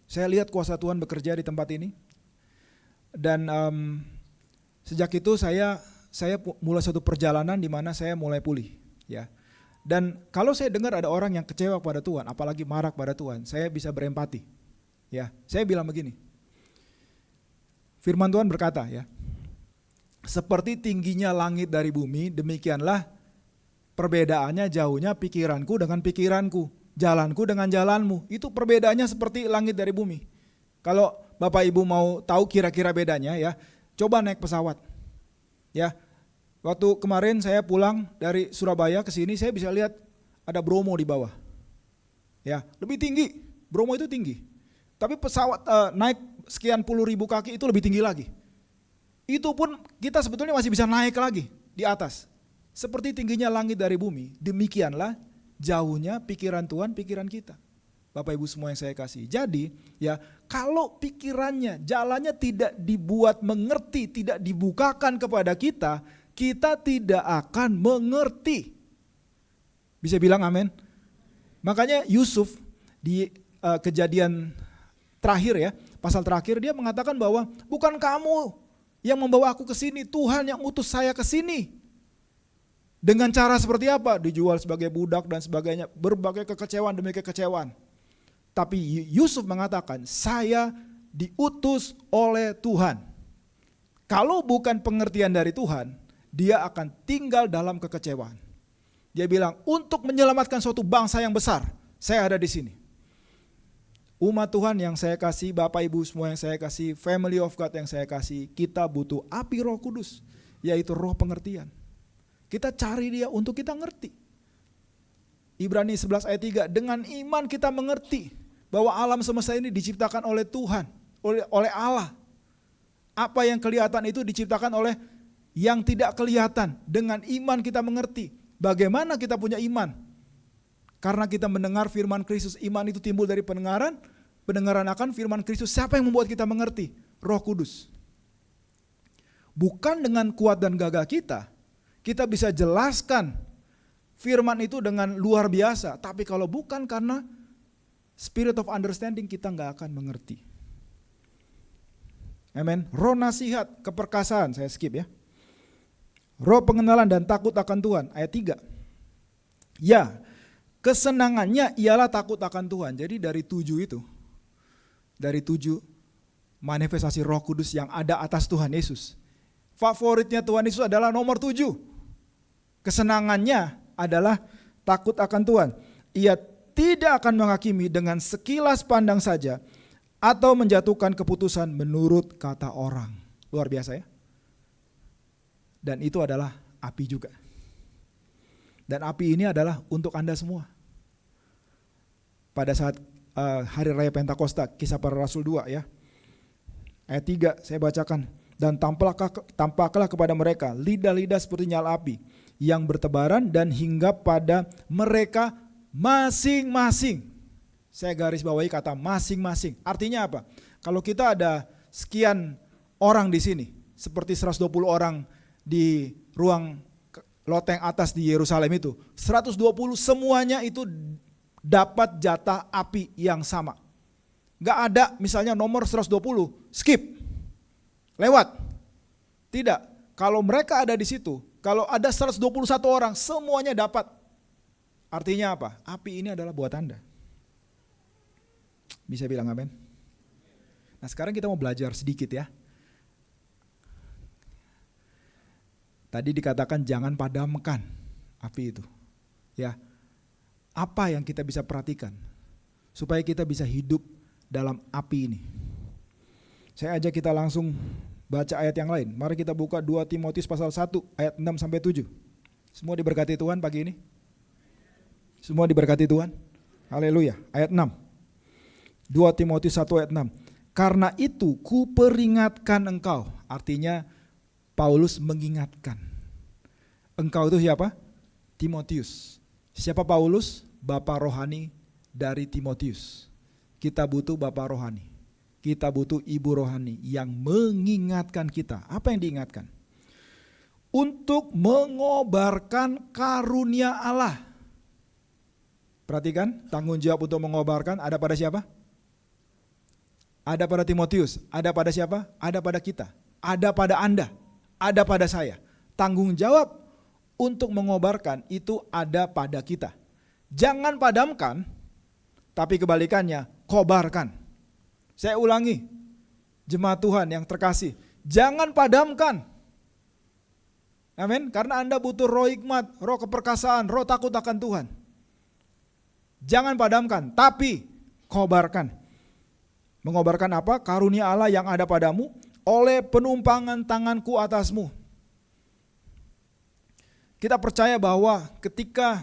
saya lihat kuasa Tuhan bekerja di tempat ini. Dan sejak itu saya mulai satu perjalanan di mana saya mulai pulih, ya. Dan kalau saya dengar ada orang yang kecewa pada Tuhan, apalagi marah pada Tuhan, saya bisa berempati. Ya, saya bilang begini. Firman Tuhan berkata, ya. Seperti tingginya langit dari bumi, demikianlah perbedaannya jauhnya pikiranku dengan pikiranku, jalanku dengan jalanmu. Itu perbedaannya seperti langit dari bumi. Kalau Bapak Ibu mau tahu kira-kira bedanya, ya, coba naik pesawat. Ya. Waktu kemarin saya pulang dari Surabaya ke sini, saya bisa lihat ada Bromo di bawah. Ya, lebih tinggi. Bromo itu tinggi. Tapi pesawat naik sekian puluh ribu kaki itu lebih tinggi lagi. Itu pun kita sebetulnya masih bisa naik lagi di atas. Seperti tingginya langit dari bumi, demikianlah jauhnya pikiran Tuhan, pikiran kita. Bapak Ibu semua yang saya kasih. Jadi, ya, kalau pikirannya, jalannya tidak dibuat mengerti, tidak dibukakan kepada kita, kita tidak akan mengerti. Bisa bilang amin? Makanya Yusuf di kejadian terakhir, ya, pasal terakhir, dia mengatakan bahwa bukan kamu yang membawa aku ke sini, Tuhan yang utus saya ke sini. Dengan cara seperti apa? Dijual sebagai budak dan sebagainya, berbagai kekecewaan demi kekecewaan. Tapi Yusuf mengatakan, saya diutus oleh Tuhan. Kalau bukan pengertian dari Tuhan, dia akan tinggal dalam kekecewaan. Dia bilang, untuk menyelamatkan suatu bangsa yang besar, saya ada di sini. Umat Tuhan yang saya kasih, Bapak Ibu semua yang saya kasih, family of God yang saya kasih, kita butuh api Roh Kudus, yaitu roh pengertian. Kita cari dia untuk kita ngerti. Ibrani 11 ayat 3, dengan iman kita mengerti bahwa alam semesta ini diciptakan oleh Tuhan, oleh Allah. Apa yang kelihatan itu diciptakan oleh yang tidak kelihatan. Dengan iman kita mengerti. Bagaimana kita punya iman? Karena kita mendengar firman Kristus. Iman itu timbul dari pendengaran. Pendengaran akan firman Kristus. Siapa yang membuat kita mengerti? Roh Kudus. Bukan dengan kuat dan gagah kita bisa jelaskan firman itu dengan luar biasa. Tapi kalau bukan karena spirit of understanding, kita gak akan mengerti. Amen. Roh nasihat, keperkasaan, saya skip ya. Roh pengenalan dan takut akan Tuhan, ayat 3. Ya, kesenangannya ialah takut akan Tuhan. Jadi dari 7 itu, dari 7 manifestasi Roh Kudus yang ada atas Tuhan Yesus, favoritnya Tuhan Yesus adalah nomor 7. Kesenangannya adalah takut akan Tuhan. Ia tidak akan menghakimi dengan sekilas pandang saja atau menjatuhkan keputusan menurut kata orang. Luar biasa ya. Dan itu adalah api juga. Dan api ini adalah untuk Anda semua. Pada saat hari raya Pentakosta, Kisah Para Rasul 2 ya. Ayat 3 saya bacakan. Dan tampaklah kepada mereka lidah-lidah seperti nyala api yang bertebaran dan hinggap pada mereka masing-masing. Saya garis bawahi kata masing-masing. Artinya apa? Kalau kita ada sekian orang di sini, seperti 120 orang di ruang loteng atas di Yerusalem itu, 120 semuanya itu dapat jatah api yang sama. Gak ada misalnya nomor 120, skip, lewat. Tidak, kalau mereka ada di situ, kalau ada 121 orang semuanya dapat. Artinya apa? Api ini adalah buat Anda. Bisa bilang amin? Nah sekarang kita mau belajar sedikit ya. Tadi dikatakan jangan padamkan api itu. Ya. Apa yang kita bisa perhatikan supaya kita bisa hidup dalam api ini? Saya ajak kita langsung baca ayat yang lain. Mari kita buka 2 Timotius pasal 1 ayat 6 sampai 7. Semua diberkati Tuhan pagi ini? Semua diberkati Tuhan? Haleluya. Ayat 6. 2 Timotius 1 ayat 6. Karena itu ku peringatkan engkau. Artinya Paulus mengingatkan. Engkau itu siapa? Timotius. Siapa Paulus? Bapa rohani dari Timotius. Kita butuh bapa rohani. Kita butuh ibu rohani yang mengingatkan kita. Apa yang diingatkan? Untuk mengobarkan karunia Allah. Perhatikan, tanggung jawab untuk mengobarkan ada pada siapa? Ada pada Timotius. Ada pada siapa? Ada pada kita. Ada pada Anda. Ada pada saya. Tanggung jawab untuk mengobarkan itu ada pada kita. Jangan padamkan, tapi kebalikannya, kobarkan. Saya ulangi, jemaat Tuhan yang terkasih, jangan padamkan. Amin. Karena Anda butuh roh hikmat, roh keperkasaan, roh takut akan Tuhan. Jangan padamkan, tapi kobarkan. Mengobarkan apa? Karunia Allah yang ada padamu oleh penumpangan tanganku atasmu. Kita percaya bahwa ketika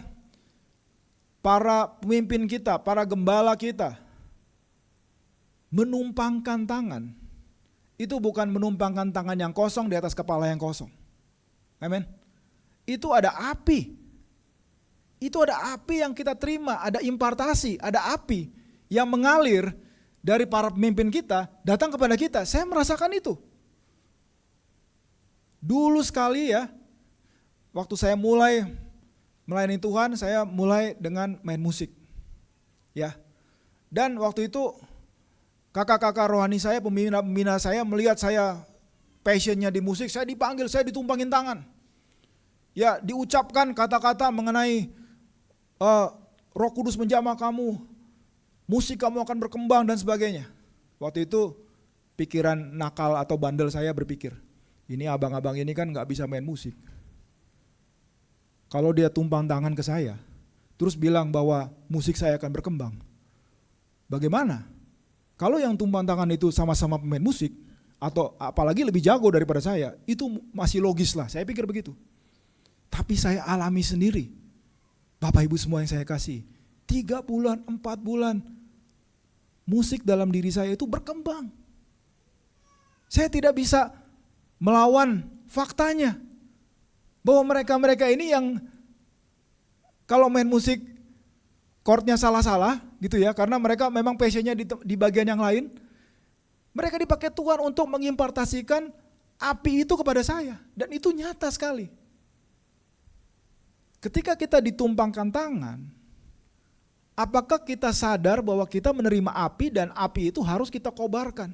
para pemimpin kita, para gembala kita menumpangkan tangan, itu bukan menumpangkan tangan yang kosong di atas kepala yang kosong. Amin. Itu ada api. Itu ada api yang kita terima, ada impartasi, ada api yang mengalir dari para pemimpin kita datang kepada kita. Saya merasakan itu. Dulu sekali ya, waktu saya mulai melayani Tuhan, saya mulai dengan main musik. Ya. Dan waktu itu kakak-kakak rohani saya, pembina saya melihat saya passionnya di musik, saya dipanggil, saya ditumpangin tangan. Ya, diucapkan kata-kata mengenai Roh Kudus menjamah kamu, musik kamu akan berkembang dan sebagainya. Waktu itu pikiran nakal atau bandel saya berpikir, ini abang-abang ini kan gak bisa main musik. Kalau dia tumpang tangan ke saya, terus bilang bahwa musik saya akan berkembang, bagaimana? Kalau yang tumpang tangan itu sama-sama pemain musik, atau apalagi lebih jago daripada saya, itu masih logis lah, saya pikir begitu. Tapi saya alami sendiri, Bapak Ibu semua yang saya kasih, 3 bulan, 4 bulan, musik dalam diri saya itu berkembang. Saya tidak bisa melawan faktanya, bahwa mereka-mereka ini yang kalau main musik chordnya salah-salah gitu ya, karena mereka memang passionnya di bagian yang lain, mereka dipakai Tuhan untuk mengimpartasikan api itu kepada saya, dan itu nyata sekali. Ketika kita ditumpangkan tangan, apakah kita sadar bahwa kita menerima api dan api itu harus kita kobarkan?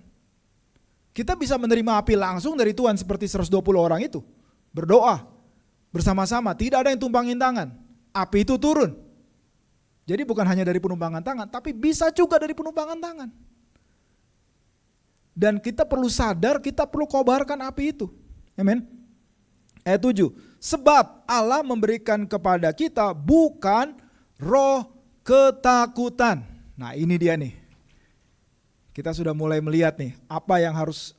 Kita bisa menerima api langsung dari Tuhan seperti 120 orang itu, berdoa bersama-sama, tidak ada yang tumpangin tangan, api itu turun. Jadi bukan hanya dari penumpangan tangan, tapi bisa juga dari penumpangan tangan. Dan kita perlu sadar, kita perlu kobarkan api itu. Amin. Ayat 7, sebab Allah memberikan kepada kita bukan roh ketakutan. Nah ini dia nih, kita sudah mulai melihat nih apa yang harus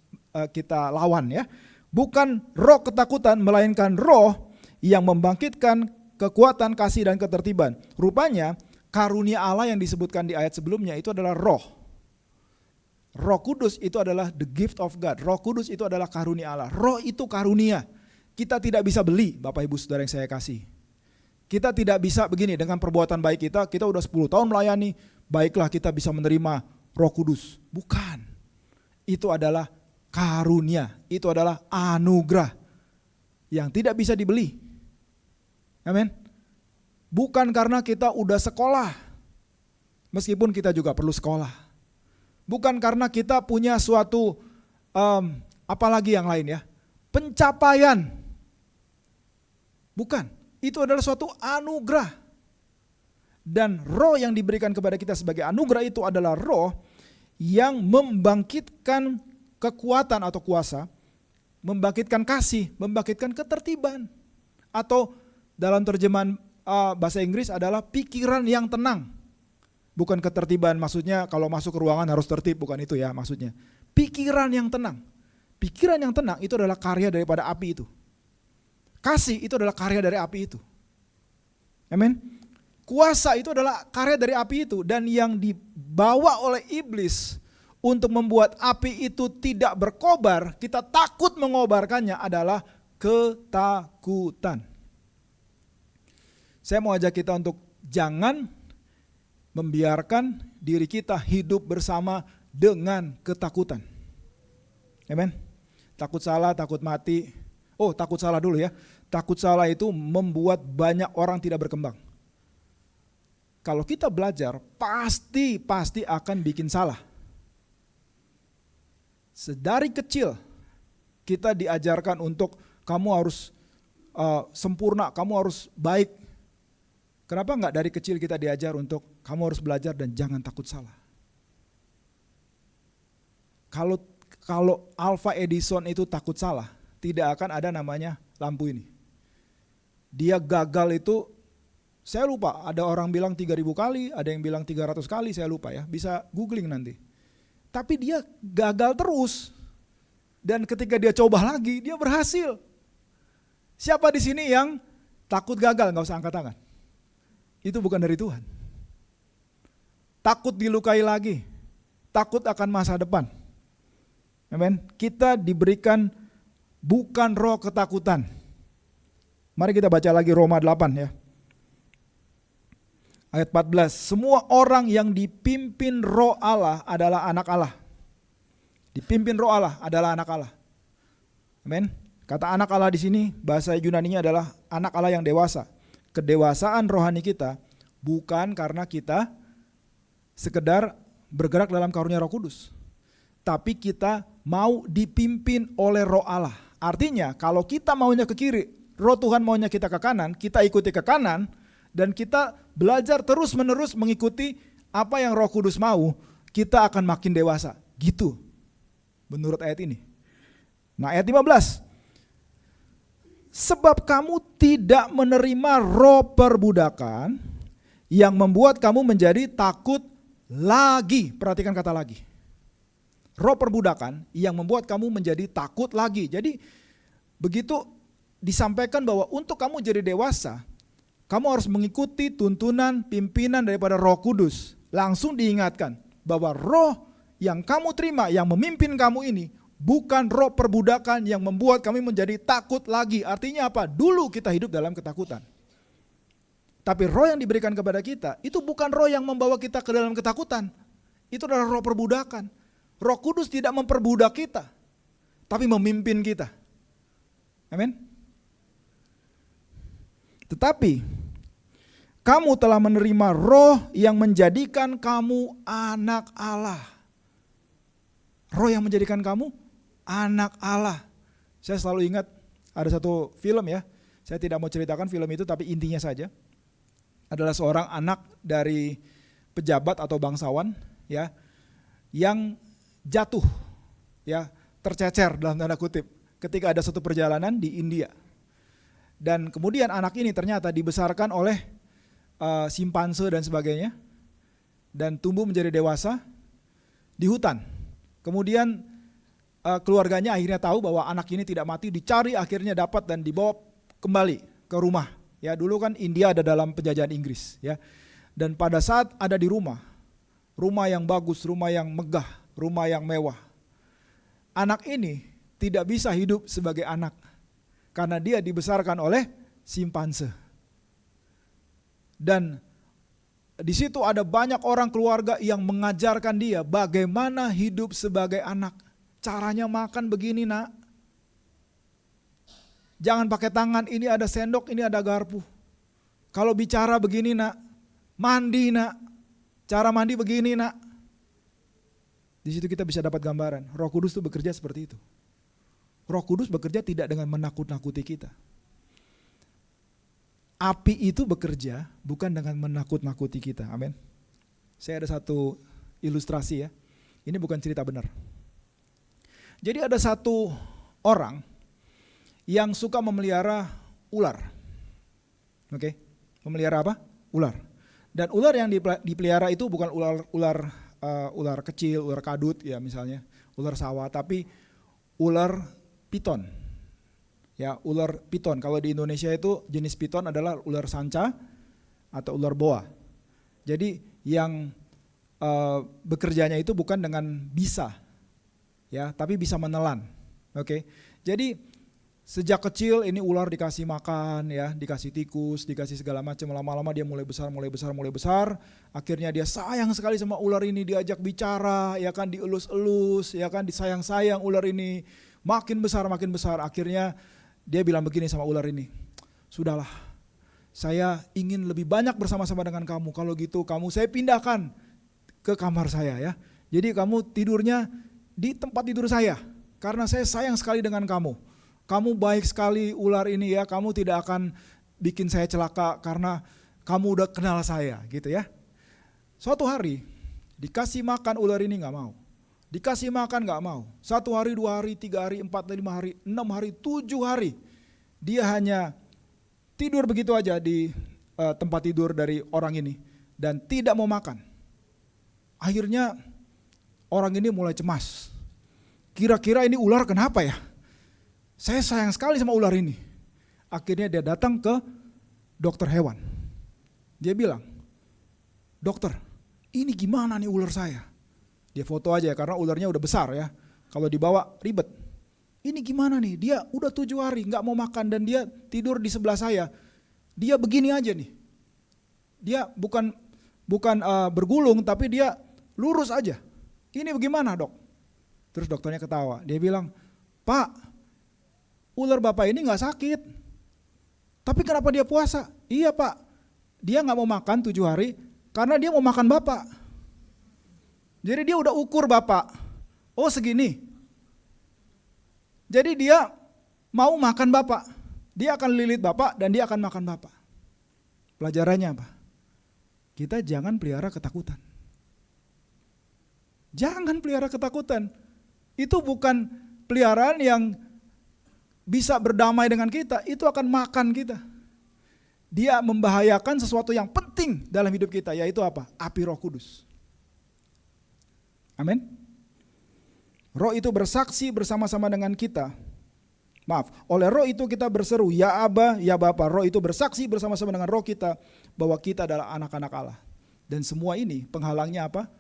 kita lawan ya. Bukan roh ketakutan, melainkan roh yang membangkitkan kekuatan, kasih dan ketertiban. Rupanya karunia Allah yang disebutkan di ayat sebelumnya itu adalah roh. Roh Kudus itu adalah the gift of God. Roh Kudus itu adalah karunia Allah. Roh itu karunia. Kita tidak bisa beli, Bapak Ibu Saudara yang saya kasih. Kita tidak bisa begini dengan perbuatan baik kita udah 10 tahun melayani, baiklah kita bisa menerima Roh Kudus. Bukan. Itu adalah karunia, itu adalah anugerah yang tidak bisa dibeli. Amin. Bukan karena kita udah sekolah, meskipun kita juga perlu sekolah. Bukan karena kita punya suatu apalagi yang lain ya, pencapaian. Bukan, itu adalah suatu anugerah. Dan roh yang diberikan kepada kita sebagai anugerah itu adalah roh yang membangkitkan kekuatan atau kuasa, membangkitkan kasih, membangkitkan ketertiban. Atau dalam terjemahan bahasa Inggris adalah pikiran yang tenang. Bukan ketertiban, maksudnya kalau masuk ke ruangan harus tertib, bukan itu ya maksudnya. Pikiran yang tenang. Pikiran yang tenang itu adalah karya daripada api itu. Kasih itu adalah karya dari api itu. Amin. Kuasa itu adalah karya dari api itu. Dan yang dibawa oleh iblis untuk membuat api itu tidak berkobar, kita takut mengobarkannya adalah ketakutan. Saya mau ajak kita untuk jangan membiarkan diri kita hidup bersama dengan ketakutan. Amen. Takut salah, takut mati. Oh, takut salah dulu ya. Takut salah itu membuat banyak orang tidak berkembang. Kalau kita belajar, pasti akan bikin salah. Sedari kecil kita diajarkan untuk kamu harus sempurna, kamu harus baik. Kenapa enggak dari kecil kita diajar untuk kamu harus belajar dan jangan takut salah? Kalau Alva Edison itu takut salah, tidak akan ada namanya lampu ini. Dia gagal itu, saya lupa, ada orang bilang 3.000 kali, ada yang bilang 300 kali, saya lupa ya, bisa googling nanti. Tapi dia gagal terus, dan ketika dia coba lagi, dia berhasil. Siapa di sini yang takut gagal, nggak usah angkat tangan. Itu bukan dari Tuhan. Takut dilukai lagi, takut akan masa depan. Amen. Kita diberikan bukan roh ketakutan. Mari kita baca lagi Roma 8 ya. Ayat 14. Semua orang yang dipimpin roh Allah adalah anak Allah. Dipimpin roh Allah adalah anak Allah. Amen. Kata anak Allah di sini bahasa Yunaninya adalah anak Allah yang dewasa. Kedewasaan rohani kita bukan karena kita sekedar bergerak dalam karunia Roh Kudus, tapi kita mau dipimpin oleh roh Allah. Artinya kalau kita maunya ke kiri, roh Tuhan maunya kita ke kanan, kita ikuti ke kanan, dan kita belajar terus menerus mengikuti apa yang Roh Kudus mau, kita akan makin dewasa. Gitu menurut ayat ini. Nah ayat 15. Sebab kamu tidak menerima roh perbudakan yang membuat kamu menjadi takut lagi. Perhatikan kata lagi. Roh perbudakan yang membuat kamu menjadi takut lagi. Jadi begitu disampaikan bahwa untuk kamu jadi dewasa, kamu harus mengikuti tuntunan pimpinan daripada Roh Kudus. Langsung diingatkan bahwa roh yang kamu terima, yang memimpin kamu ini, bukan roh perbudakan yang membuat kami menjadi takut lagi. Artinya apa? Dulu kita hidup dalam ketakutan. Tapi roh yang diberikan kepada kita, itu bukan roh yang membawa kita ke dalam ketakutan. Itu adalah roh perbudakan. Roh Kudus tidak memperbudak kita, tapi memimpin kita. Amin. Tetapi kamu telah menerima roh yang menjadikan kamu anak Allah. Roh yang menjadikan kamu anak Allah. Saya selalu ingat ada satu film ya. Saya tidak mau ceritakan film itu, tapi intinya saja adalah seorang anak dari pejabat atau bangsawan ya, yang jatuh ya, tercecer dalam tanda kutip ketika ada satu perjalanan di India. Dan kemudian anak ini ternyata dibesarkan oleh simpanse dan sebagainya, dan tumbuh menjadi dewasa di hutan. Kemudian keluarganya akhirnya tahu bahwa anak ini tidak mati, dicari akhirnya dapat dan dibawa kembali ke rumah. Ya, dulu kan India ada dalam penjajahan Inggris ya. Dan pada saat ada di rumah yang bagus, rumah yang megah, rumah yang mewah, anak ini tidak bisa hidup sebagai anak karena dia dibesarkan oleh simpanse. Dan di situ ada banyak orang keluarga yang mengajarkan dia bagaimana hidup sebagai anak. Caranya makan begini nak, jangan pakai tangan, ini ada sendok, ini ada garpu. Kalau bicara begini nak, mandi nak, cara mandi begini nak. Di situ kita bisa dapat gambaran, Roh Kudus itu bekerja seperti itu. Roh Kudus bekerja tidak dengan menakut-nakuti kita. Api itu bekerja bukan dengan menakut-nakuti kita. Amin. Saya ada satu ilustrasi ya. Ini bukan cerita benar. Jadi ada satu orang yang suka memelihara ular. Oke. memelihara apa? Ular. Dan ular yang dipelihara itu bukan ular kecil, ular kadut ya misalnya, ular sawah, tapi ular piton. Ya, ular piton. Kalau di Indonesia itu jenis piton adalah ular sanca atau ular boa. Jadi yang bekerjanya itu bukan dengan bisa, ya, tapi bisa menelan. Oke. Jadi sejak kecil ini ular dikasih makan, ya, dikasih tikus, dikasih segala macam. Lama-lama dia mulai besar. Akhirnya dia sayang sekali sama ular ini, diajak bicara, ya kan, dielus-elus, ya kan, disayang-sayang ular ini. Makin besar. Akhirnya dia bilang begini sama ular ini, sudahlah, saya ingin lebih banyak bersama-sama dengan kamu. Kalau gitu saya pindahkan ke kamar saya ya. Jadi kamu tidurnya di tempat tidur saya. Karena saya sayang sekali dengan kamu. Kamu baik sekali ular ini ya. Kamu tidak akan bikin saya celaka karena kamu udah kenal saya gitu ya. Suatu hari dikasih makan ular ini gak mau. Dikasih makan gak mau. 1 hari, 2 hari, 3 hari, 4, 5 hari, 6 hari, 7 hari. Dia hanya tidur begitu aja di tempat tidur dari orang ini. Dan tidak mau makan. Akhirnya orang ini mulai cemas. Kira-kira ini ular kenapa ya? Saya sayang sekali sama ular ini. Akhirnya dia datang ke dokter hewan. Dia bilang, dokter, ini gimana nih ular saya? Dia foto aja ya, karena ularnya udah besar ya. Kalau dibawa ribet. Ini gimana nih? Dia udah 7 hari gak mau makan dan dia tidur di sebelah saya. Dia begini aja nih. Dia bukan bergulung tapi dia lurus aja. Ini bagaimana dok? Terus dokternya ketawa. Dia bilang, Pak, ular bapak ini gak sakit. Tapi kenapa dia puasa? Iya pak, dia gak mau makan 7 hari karena dia mau makan bapak. Jadi dia udah ukur bapak. Oh segini. Jadi dia mau makan bapak. Dia akan lilit bapak dan dia akan makan bapak. Pelajarannya apa? Kita jangan pelihara ketakutan. Jangan pelihara ketakutan. Itu bukan peliharaan yang bisa berdamai dengan kita, itu akan makan kita. Dia membahayakan sesuatu yang penting dalam hidup kita, yaitu apa? Api Roh Kudus. Amin. Roh itu bersaksi bersama-sama dengan kita. Oleh Roh itu kita berseru, ya Aba, ya Bapa. Roh itu bersaksi bersama-sama dengan roh kita bahwa kita adalah anak-anak Allah. Dan semua ini penghalangnya apa?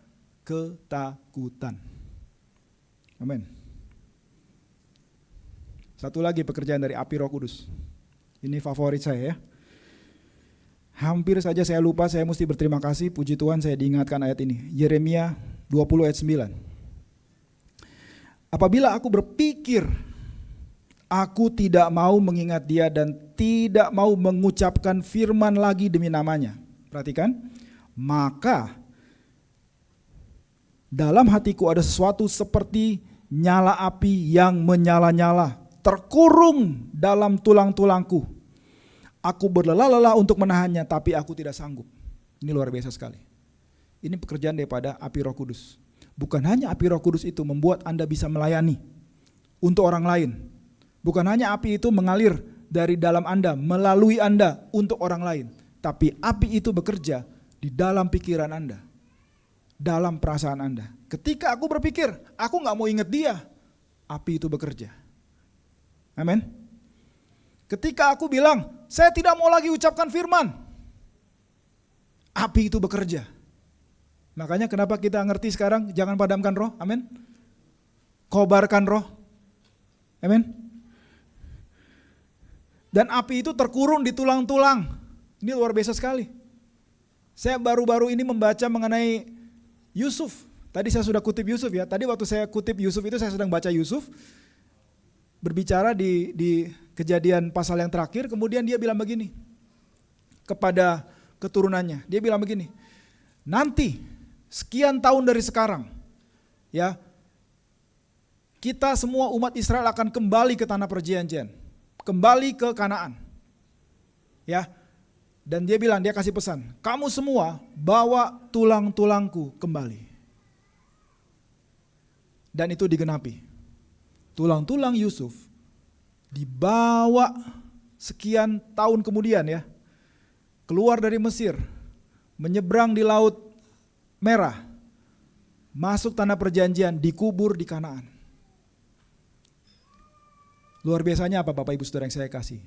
Ketakutan. Amin. Satu lagi pekerjaan dari api Roh Kudus. Ini favorit saya ya. Hampir saja saya lupa, saya mesti berterima kasih. Puji Tuhan saya diingatkan ayat ini. Yeremia 20 ayat 9. Apabila aku berpikir, aku tidak mau mengingat dia dan tidak mau mengucapkan firman lagi demi namanya. Perhatikan. Maka dalam hatiku ada sesuatu seperti nyala api yang menyala-nyala, terkurung dalam tulang-tulangku. Aku berlelah-lelah untuk menahannya, tapi aku tidak sanggup. Ini luar biasa sekali. Ini pekerjaan daripada api Roh Kudus. Bukan hanya api Roh Kudus itu membuat Anda bisa melayani untuk orang lain. Bukan hanya api itu mengalir dari dalam Anda, melalui Anda untuk orang lain. Tapi api itu bekerja di dalam pikiran Anda, dalam perasaan Anda. Ketika aku berpikir, aku gak mau ingat dia, api itu bekerja. Amin. Ketika aku bilang, saya tidak mau lagi ucapkan firman, api itu bekerja. Makanya kenapa kita ngerti sekarang, jangan padamkan roh, amin. Kobarkan roh, amin. Dan api itu terkurung di tulang-tulang. Ini luar biasa sekali. Saya baru-baru ini membaca mengenai Yusuf. Tadi saya sudah kutip Yusuf ya. Tadi waktu saya kutip Yusuf itu saya sedang baca Yusuf. Berbicara di Kejadian pasal yang terakhir. Kemudian dia bilang begini kepada keturunannya. Dia bilang begini. Nanti sekian tahun dari sekarang ya, kita semua umat Israel akan kembali ke tanah perjanjian. Kembali ke Kanaan. Ya. Dan dia bilang, dia kasih pesan, kamu semua bawa tulang-tulangku kembali. Dan itu digenapi. Tulang-tulang Yusuf dibawa sekian tahun kemudian ya, keluar dari Mesir, menyeberang di Laut Merah, masuk tanah perjanjian, dikubur di Kanaan. Luar biasanya apa Bapak Ibu Saudara yang saya kasih?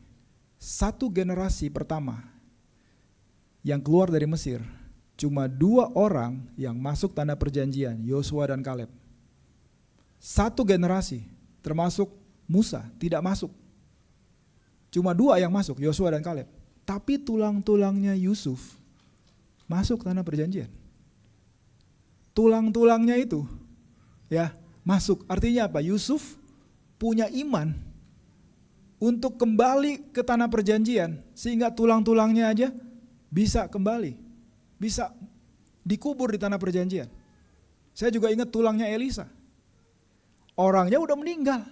Satu generasi pertama yang keluar dari Mesir, cuma 2 orang yang masuk tanah perjanjian, Yosua dan Kaleb. Satu generasi, termasuk Musa, tidak masuk. Cuma 2 yang masuk, Yosua dan Kaleb. Tapi tulang-tulangnya Yusuf masuk tanah perjanjian. Tulang-tulangnya itu ya masuk. Artinya apa? Yusuf punya iman untuk kembali ke tanah perjanjian sehingga tulang-tulangnya aja bisa kembali, bisa dikubur di tanah perjanjian. Saya juga ingat tulangnya Elisa. Orangnya udah meninggal.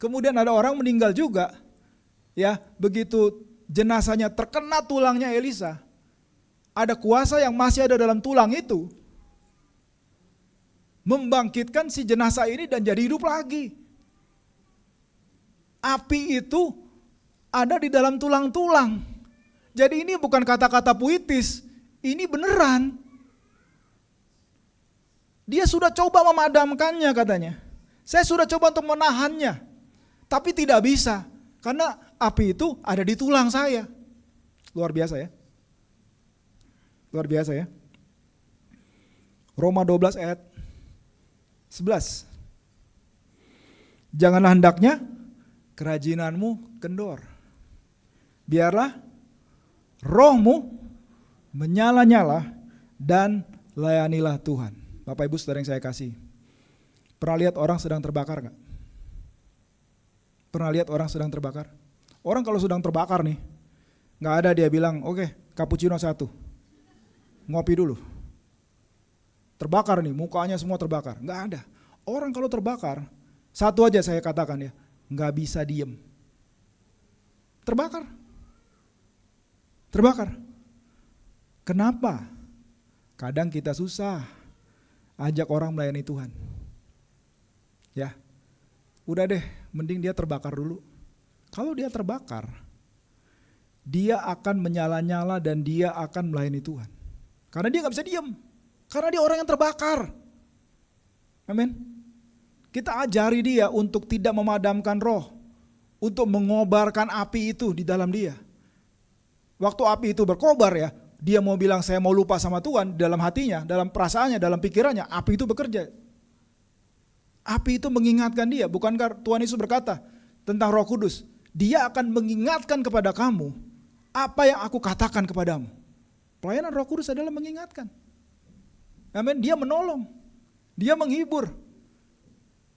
Kemudian ada orang meninggal juga. Ya, begitu jenazahnya terkena tulangnya Elisa, ada kuasa yang masih ada dalam tulang itu membangkitkan si jenazah ini dan jadi hidup lagi. Api itu ada di dalam tulang-tulang. Jadi ini bukan kata-kata puitis, ini beneran. Dia sudah coba memadamkannya katanya. Saya sudah coba untuk menahannya, tapi tidak bisa. Karena api itu ada di tulang saya. Luar biasa ya. Luar biasa ya. Roma 12 ayat 11. Janganlah hendaknya kerajinanmu kendor. Biarlah rohmu menyala-nyala dan layanilah Tuhan. Bapak Ibu Saudara yang saya kasih. Pernah lihat orang sedang terbakar enggak? Pernah lihat orang sedang terbakar? Orang kalau sedang terbakar nih, enggak ada dia bilang, oke, cappuccino 1. Ngopi dulu. Terbakar nih, mukanya semua terbakar. Enggak ada. Orang kalau terbakar, satu aja saya katakan ya, enggak bisa diem. Terbakar. Terbakar. Kenapa? Kadang kita susah ajak orang melayani Tuhan. Ya, udah deh, mending dia terbakar dulu. Kalau dia terbakar, dia akan menyala-nyala dan dia akan melayani Tuhan. Karena dia gak bisa diem. Karena dia orang yang terbakar. Amin. Kita ajari dia untuk tidak memadamkan roh, untuk mengobarkan api itu di dalam dia. Waktu api itu berkobar ya, dia mau bilang saya mau lupa sama Tuhan, dalam hatinya, dalam perasaannya, dalam pikirannya, api itu bekerja. Api itu mengingatkan dia. Bukankah Tuhan Yesus berkata tentang Roh Kudus, dia akan mengingatkan kepada kamu apa yang aku katakan kepadamu. Pelayanan Roh Kudus adalah mengingatkan. Amin. Dia menolong, dia menghibur.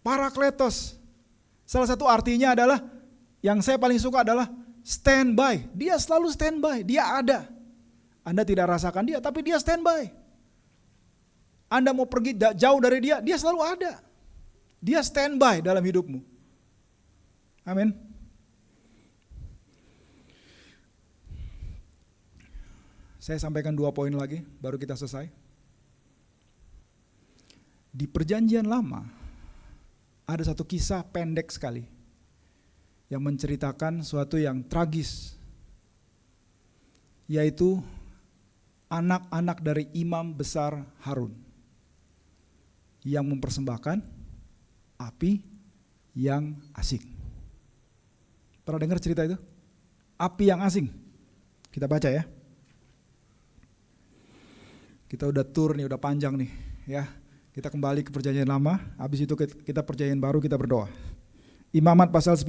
Parakletos. Salah satu artinya adalah, yang saya paling suka adalah standby. Dia selalu standby, dia ada. Anda tidak rasakan dia, tapi dia standby. Anda mau pergi jauh dari dia, dia selalu ada. Dia standby dalam hidupmu. Amin. Saya sampaikan 2 poin lagi, baru kita selesai. Di perjanjian lama, ada satu kisah pendek sekali yang menceritakan suatu yang tragis, yaitu anak-anak dari imam besar Harun yang mempersembahkan api yang asing. Pernah dengar cerita itu? Api yang asing. Kita baca ya. Kita udah tur nih, udah panjang nih ya. Kita kembali ke perjanjian lama, habis itu kita perjanjian baru, kita berdoa. Imamat pasal 10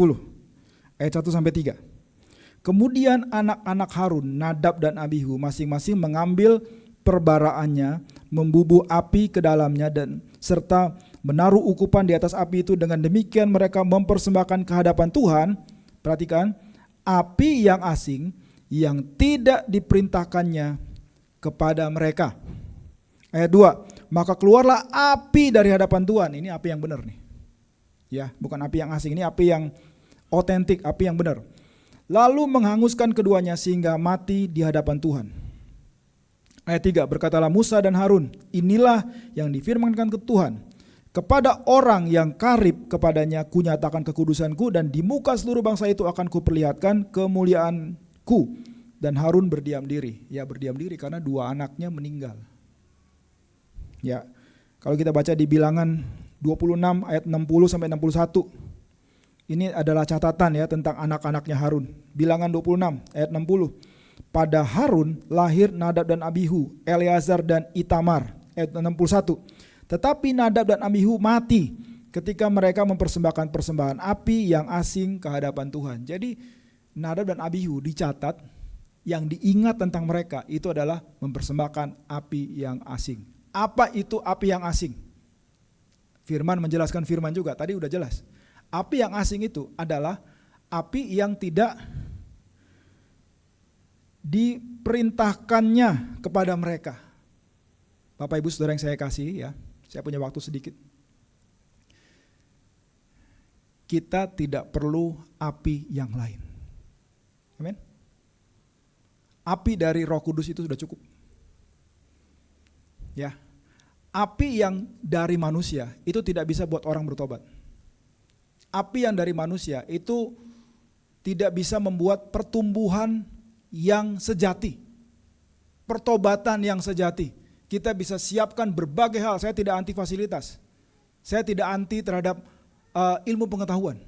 ayat 1-3. Kemudian anak-anak Harun, Nadab dan Abihu masing-masing mengambil perbaraannya, membubuh api ke dalamnya dan serta menaruh ukupan di atas api itu. Dengan demikian mereka mempersembahkan kehadapan Tuhan. Perhatikan, api yang asing yang tidak diperintahkannya kepada mereka. Ayat 2, maka keluarlah api dari hadapan Tuhan. Ini api yang benar nih. Ya, bukan api yang asing, ini api yang otentik, api yang benar. Lalu menghanguskan keduanya sehingga mati di hadapan Tuhan. Ayat 3, berkatalah Musa dan Harun, inilah yang difirmankan ke Tuhan. Kepada orang yang karib kepadanya kunyatakan kekudusanku, dan di muka seluruh bangsa itu akan kuperlihatkan kemuliaanku. dan Harun berdiam diri. Ya, berdiam diri karena 2 anaknya meninggal. Ya, kalau kita baca di Bilangan 26 ayat 60 sampai 61. Ini adalah catatan ya tentang anak-anaknya Harun. Bilangan 26 ayat 60. Pada Harun lahir Nadab dan Abihu, Eleazar dan Itamar. Ayat 61. Tetapi Nadab dan Abihu mati ketika mereka mempersembahkan persembahan api yang asing ke hadapan Tuhan. Jadi Nadab dan Abihu dicatat, yang diingat tentang mereka itu adalah mempersembahkan api yang asing. Apa itu api yang asing? Firman menjelaskan firman juga, tadi udah jelas. Api yang asing itu adalah api yang tidak diperintahkannya kepada mereka. Bapak Ibu Saudara yang saya kasih ya, saya punya waktu sedikit. Kita tidak perlu api yang lain. Amin. Api dari Roh Kudus itu sudah cukup. Ya. Api yang dari manusia itu tidak bisa buat orang bertobat. Api yang dari manusia itu tidak bisa membuat pertumbuhan yang sejati. Pertobatan yang sejati. Kita bisa siapkan berbagai hal. Saya tidak anti fasilitas. Saya tidak anti terhadap ilmu pengetahuan.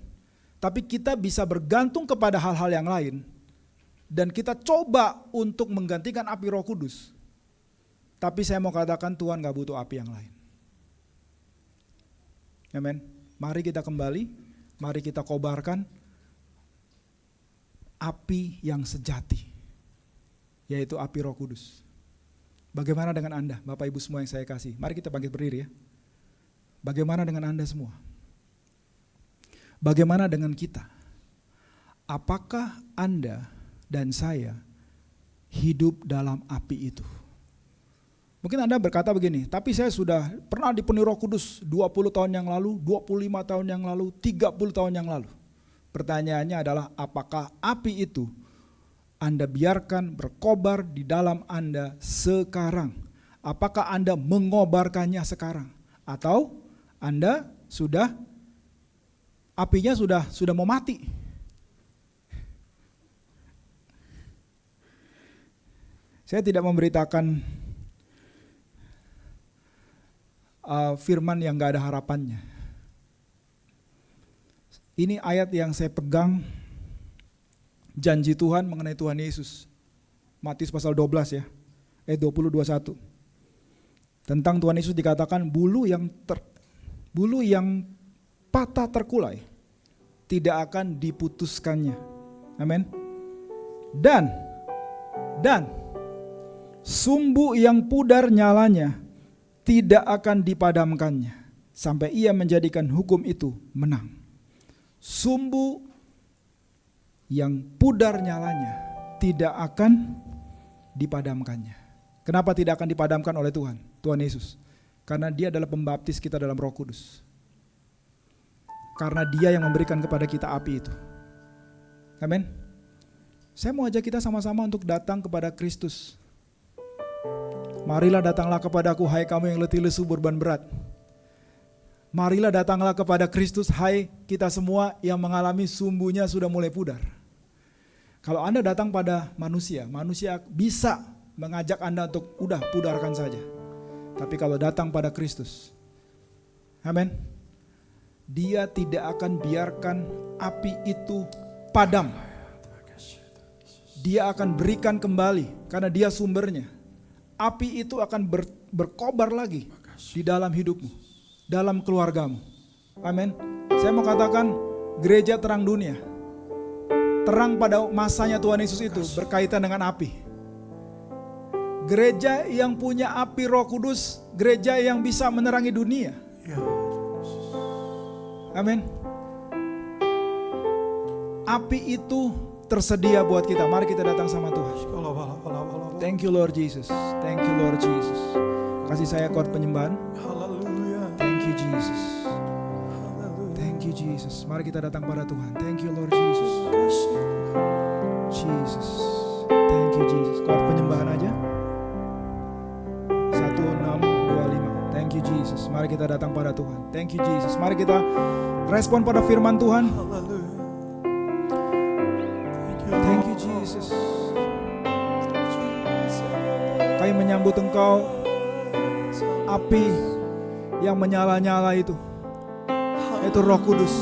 Tapi kita bisa bergantung kepada hal-hal yang lain. Dan kita coba untuk menggantikan api Roh Kudus. Tapi saya mau katakan Tuhan gak butuh api yang lain. Amen. Mari kita kembali, mari kita kobarkan api yang sejati, yaitu api Roh Kudus. Bagaimana dengan Anda, Bapak Ibu semua yang saya kasih? Mari kita bangkit berdiri ya. Bagaimana dengan Anda semua? Bagaimana dengan kita? Apakah Anda dan saya hidup dalam api itu? Mungkin Anda berkata begini, tapi saya sudah pernah dipenuhi Roh Kudus 20 tahun yang lalu, 25 tahun yang lalu, 30 tahun yang lalu. Pertanyaannya adalah apakah api itu Anda biarkan berkobar di dalam Anda sekarang? Apakah Anda mengobarkannya sekarang? Atau Anda apinya sudah mau mati? Saya tidak memberitakan firman yang gak ada harapannya. Ini ayat yang saya pegang, janji Tuhan mengenai Tuhan Yesus. Matius pasal 12 ya, ayat 20-21. Tentang Tuhan Yesus dikatakan bulu yang patah terkulai tidak akan diputuskannya. Amin. Dan sumbu yang pudar nyalanya tidak akan dipadamkannya sampai ia menjadikan hukum itu menang. Sumbu yang pudar nyalanya tidak akan dipadamkannya. Kenapa tidak akan dipadamkan oleh Tuhan Yesus? Karena Dia adalah pembaptis kita dalam Roh Kudus. Karena Dia yang memberikan kepada kita api itu. Amin. Saya mau ajak kita sama-sama untuk datang kepada Kristus. Marilah datanglah kepadaku, hai kamu yang letih lesu beban berat. Marilah datanglah kepada Kristus, hai kita semua yang mengalami sumbunya sudah mulai pudar. Kalau Anda datang pada manusia bisa mengajak Anda untuk udah pudarkan saja. Tapi kalau datang pada Kristus, amin, Dia tidak akan biarkan api itu padam. Dia akan berikan kembali karena Dia sumbernya. Api itu akan berkobar lagi di dalam hidupmu, dalam keluargamu. Amin. Saya mau katakan gereja terang dunia. Terang pada masanya Tuhan Yesus itu berkaitan dengan api. Gereja yang punya api Roh Kudus, gereja yang bisa menerangi dunia. Amin. Api itu tersedia buat kita. Mari kita datang sama Tuhan. Thank you Lord Jesus. Thank you Lord Jesus. Kasih saya chord penyembahan. Thank you Jesus. Thank you Jesus. Mari kita datang pada Tuhan. Thank you Lord Jesus. Jesus. Thank you Jesus. Chord penyembahan aja. 1625. Thank you Jesus. Mari kita datang pada Tuhan. Thank you Jesus. Mari kita respon pada firman Tuhan. Thank you Jesus. menyambut Engkau, api yang menyala-nyala itu, yaitu Roh Kudus.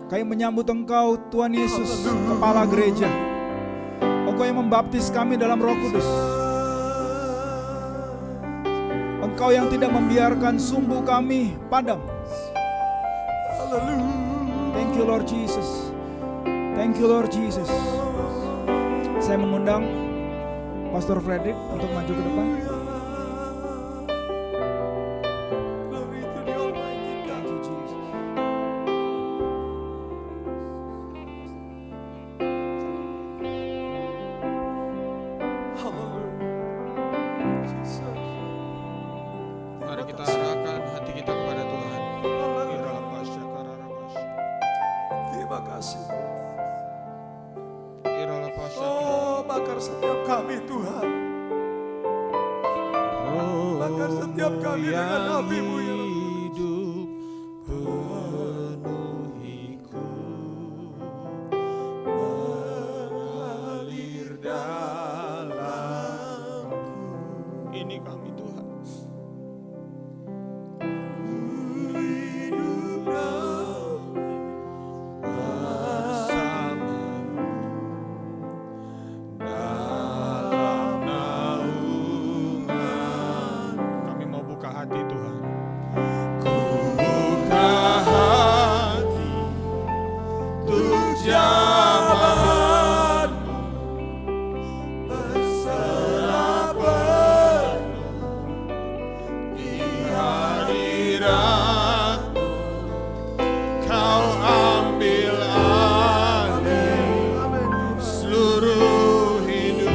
Kami menyambut Engkau, Tuhan Yesus, Kepala Gereja. Engkau yang membaptis kami dalam Roh Kudus. Engkau yang tidak membiarkan sumbu kami padam. Thank you Lord Jesus. Thank you Lord Jesus. Saya mengundang Pastor Frederick untuk maju ke depan. Thank you Jesus. Mari kita arahkan hati kita kepada Tuhan. Terima kasih. Iralapasya. Oh, bakar setiap kami Tuhan. Bakar setiap kami dengan api-Mu ya Rabbi. Hidup penuhiku, mengalir dalamku. Ini kami Tuhan. Kami mau buka hati Tuhan. Ku buka hati untuk jamahan-Mu, berserah penuh di hadirat-Mu. Kau ambil alih seluruh hidup.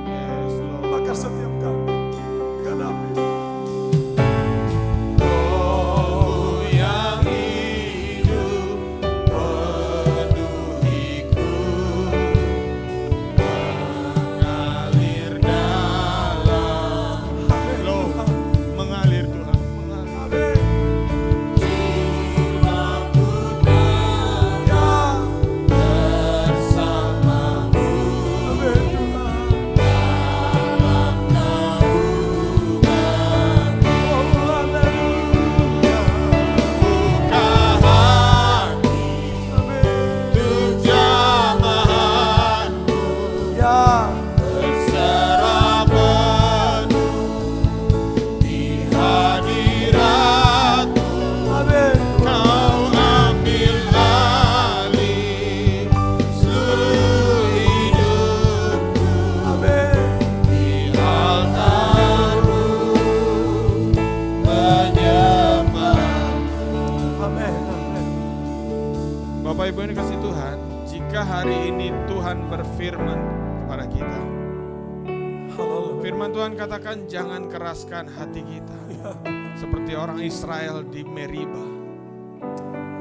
Yes, Lord. Bakar setiap kami dengan api. Roh yang hidup penuhiku, mengalir dalam. Loh, mengalir Tuhan, mengalir. Jiwaku bersamamu buka hati untuk jamahan-Mu, berserah penuh di hadirat-Mu. Kau ambil alih seluruh hidupku, di altar-Mu menyembah. Bapak Ibu yang dikasih Tuhan, jika hari ini Tuhan berfirman kepada kita, firman Tuhan katakan jangan keraskan hati kita seperti orang Israel di Meriba.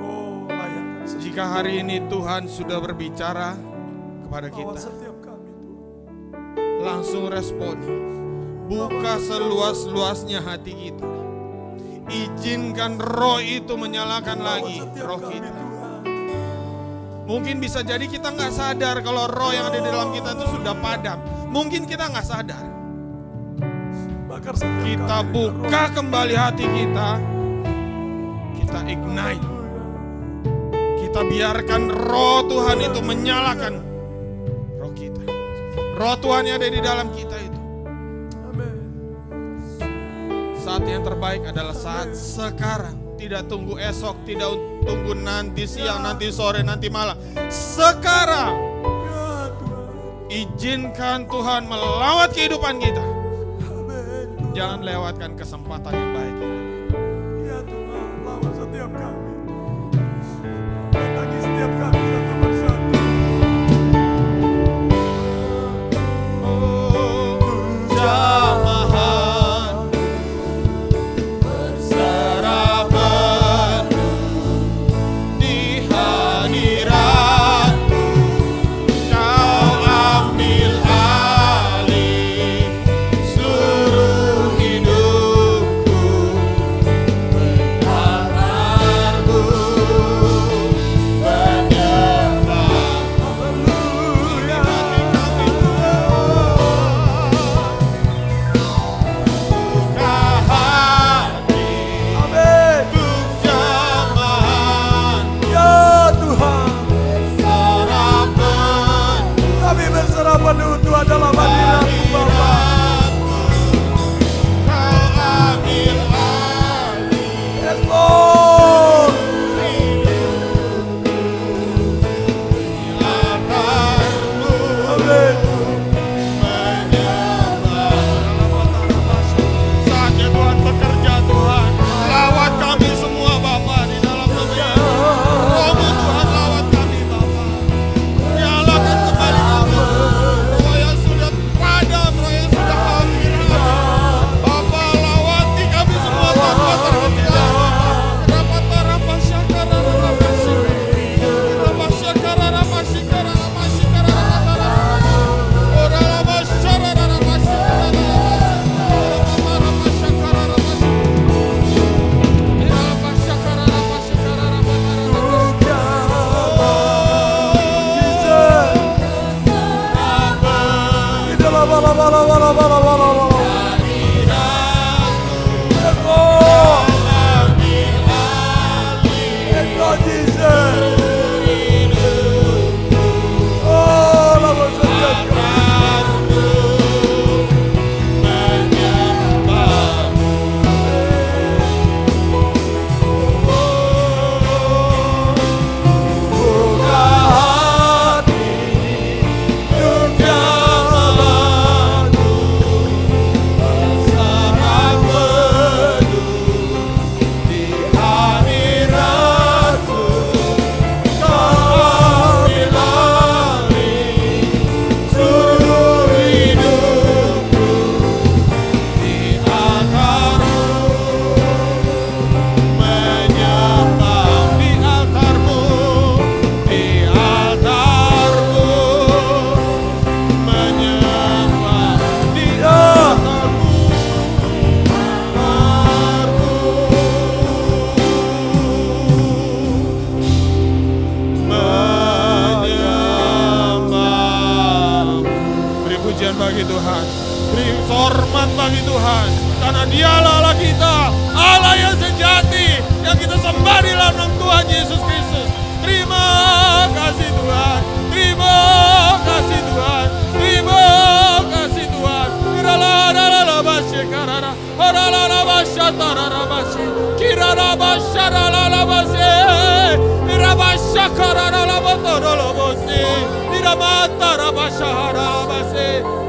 Oh, layakkan setiap Jika hari ini Tuhan sudah berbicara kepada bawa kita, setiap kami Tuhan. langsung respon. Buka seluas-luasnya hati kita. Izinkan roh itu menyalakan lagi Setiap roh kami kita. Tuhan. Mungkin bisa jadi kita nggak sadar kalau roh yang ada di dalam kita itu sudah padam. Mungkin kita nggak sadar. Bakar setiap Kita kami buka kembali hati kita. Kita ignite. Kita biarkan roh Tuhan itu menyalakan roh kita. Roh Tuhan yang ada di dalam kita itu. Amin. Saat yang terbaik adalah saat sekarang. Tidak tunggu esok, tidak tunggu nanti siang, nanti sore, nanti malam. Sekarang Ya Tuhan. izinkan Tuhan melawat kehidupan kita. Amin. Jangan lewatkan kesempatan yang baik. Ya Tuhan, lawan setiap kami. Datangi setiap kami satu persatu. Jamahan berserah penuh di hadirat-Mu. Kau ambil alih seluruh hidupku, Bagi Tuhan, beri hormat bagi Tuhan, karena Dialah Allah kita, Allah yang sejati, yang kita sembah di dalam nama Tuhan Yesus Kristus. Terima kasih Tuhan, terima kasih Tuhan, terima kasih Tuhan.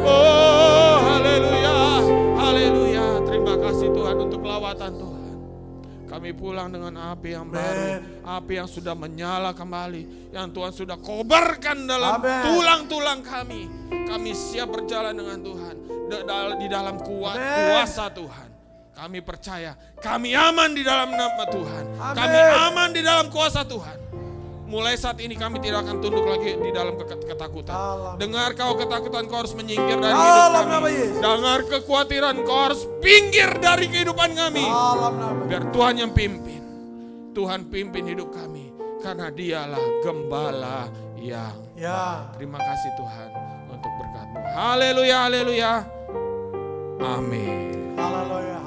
Oh, haleluya, haleluya. Terima kasih Tuhan untuk lawatan Tuhan. Kami pulang dengan api yang baru, api yang sudah menyala kembali, yang Tuhan sudah kobarkan dalam tulang-tulang kami. Kami siap berjalan dengan Tuhan di dalam kuasa Tuhan. Kami percaya, kami aman di dalam nama Tuhan. Kami aman di dalam kuasa Tuhan. Mulai saat ini kami tidak akan tunduk lagi di dalam ketakutan. Dengar kau ketakutan, kau harus menyingkir dari hidup kami. Dengar kekhawatiran, kau harus pinggir dari kehidupan kami. Biar Tuhan yang pimpin. Tuhan pimpin hidup kami. Karena Dialah Gembala yang baik. Terima kasih Tuhan untuk berkat-Mu. Haleluya, haleluya. Amin. Haleluya.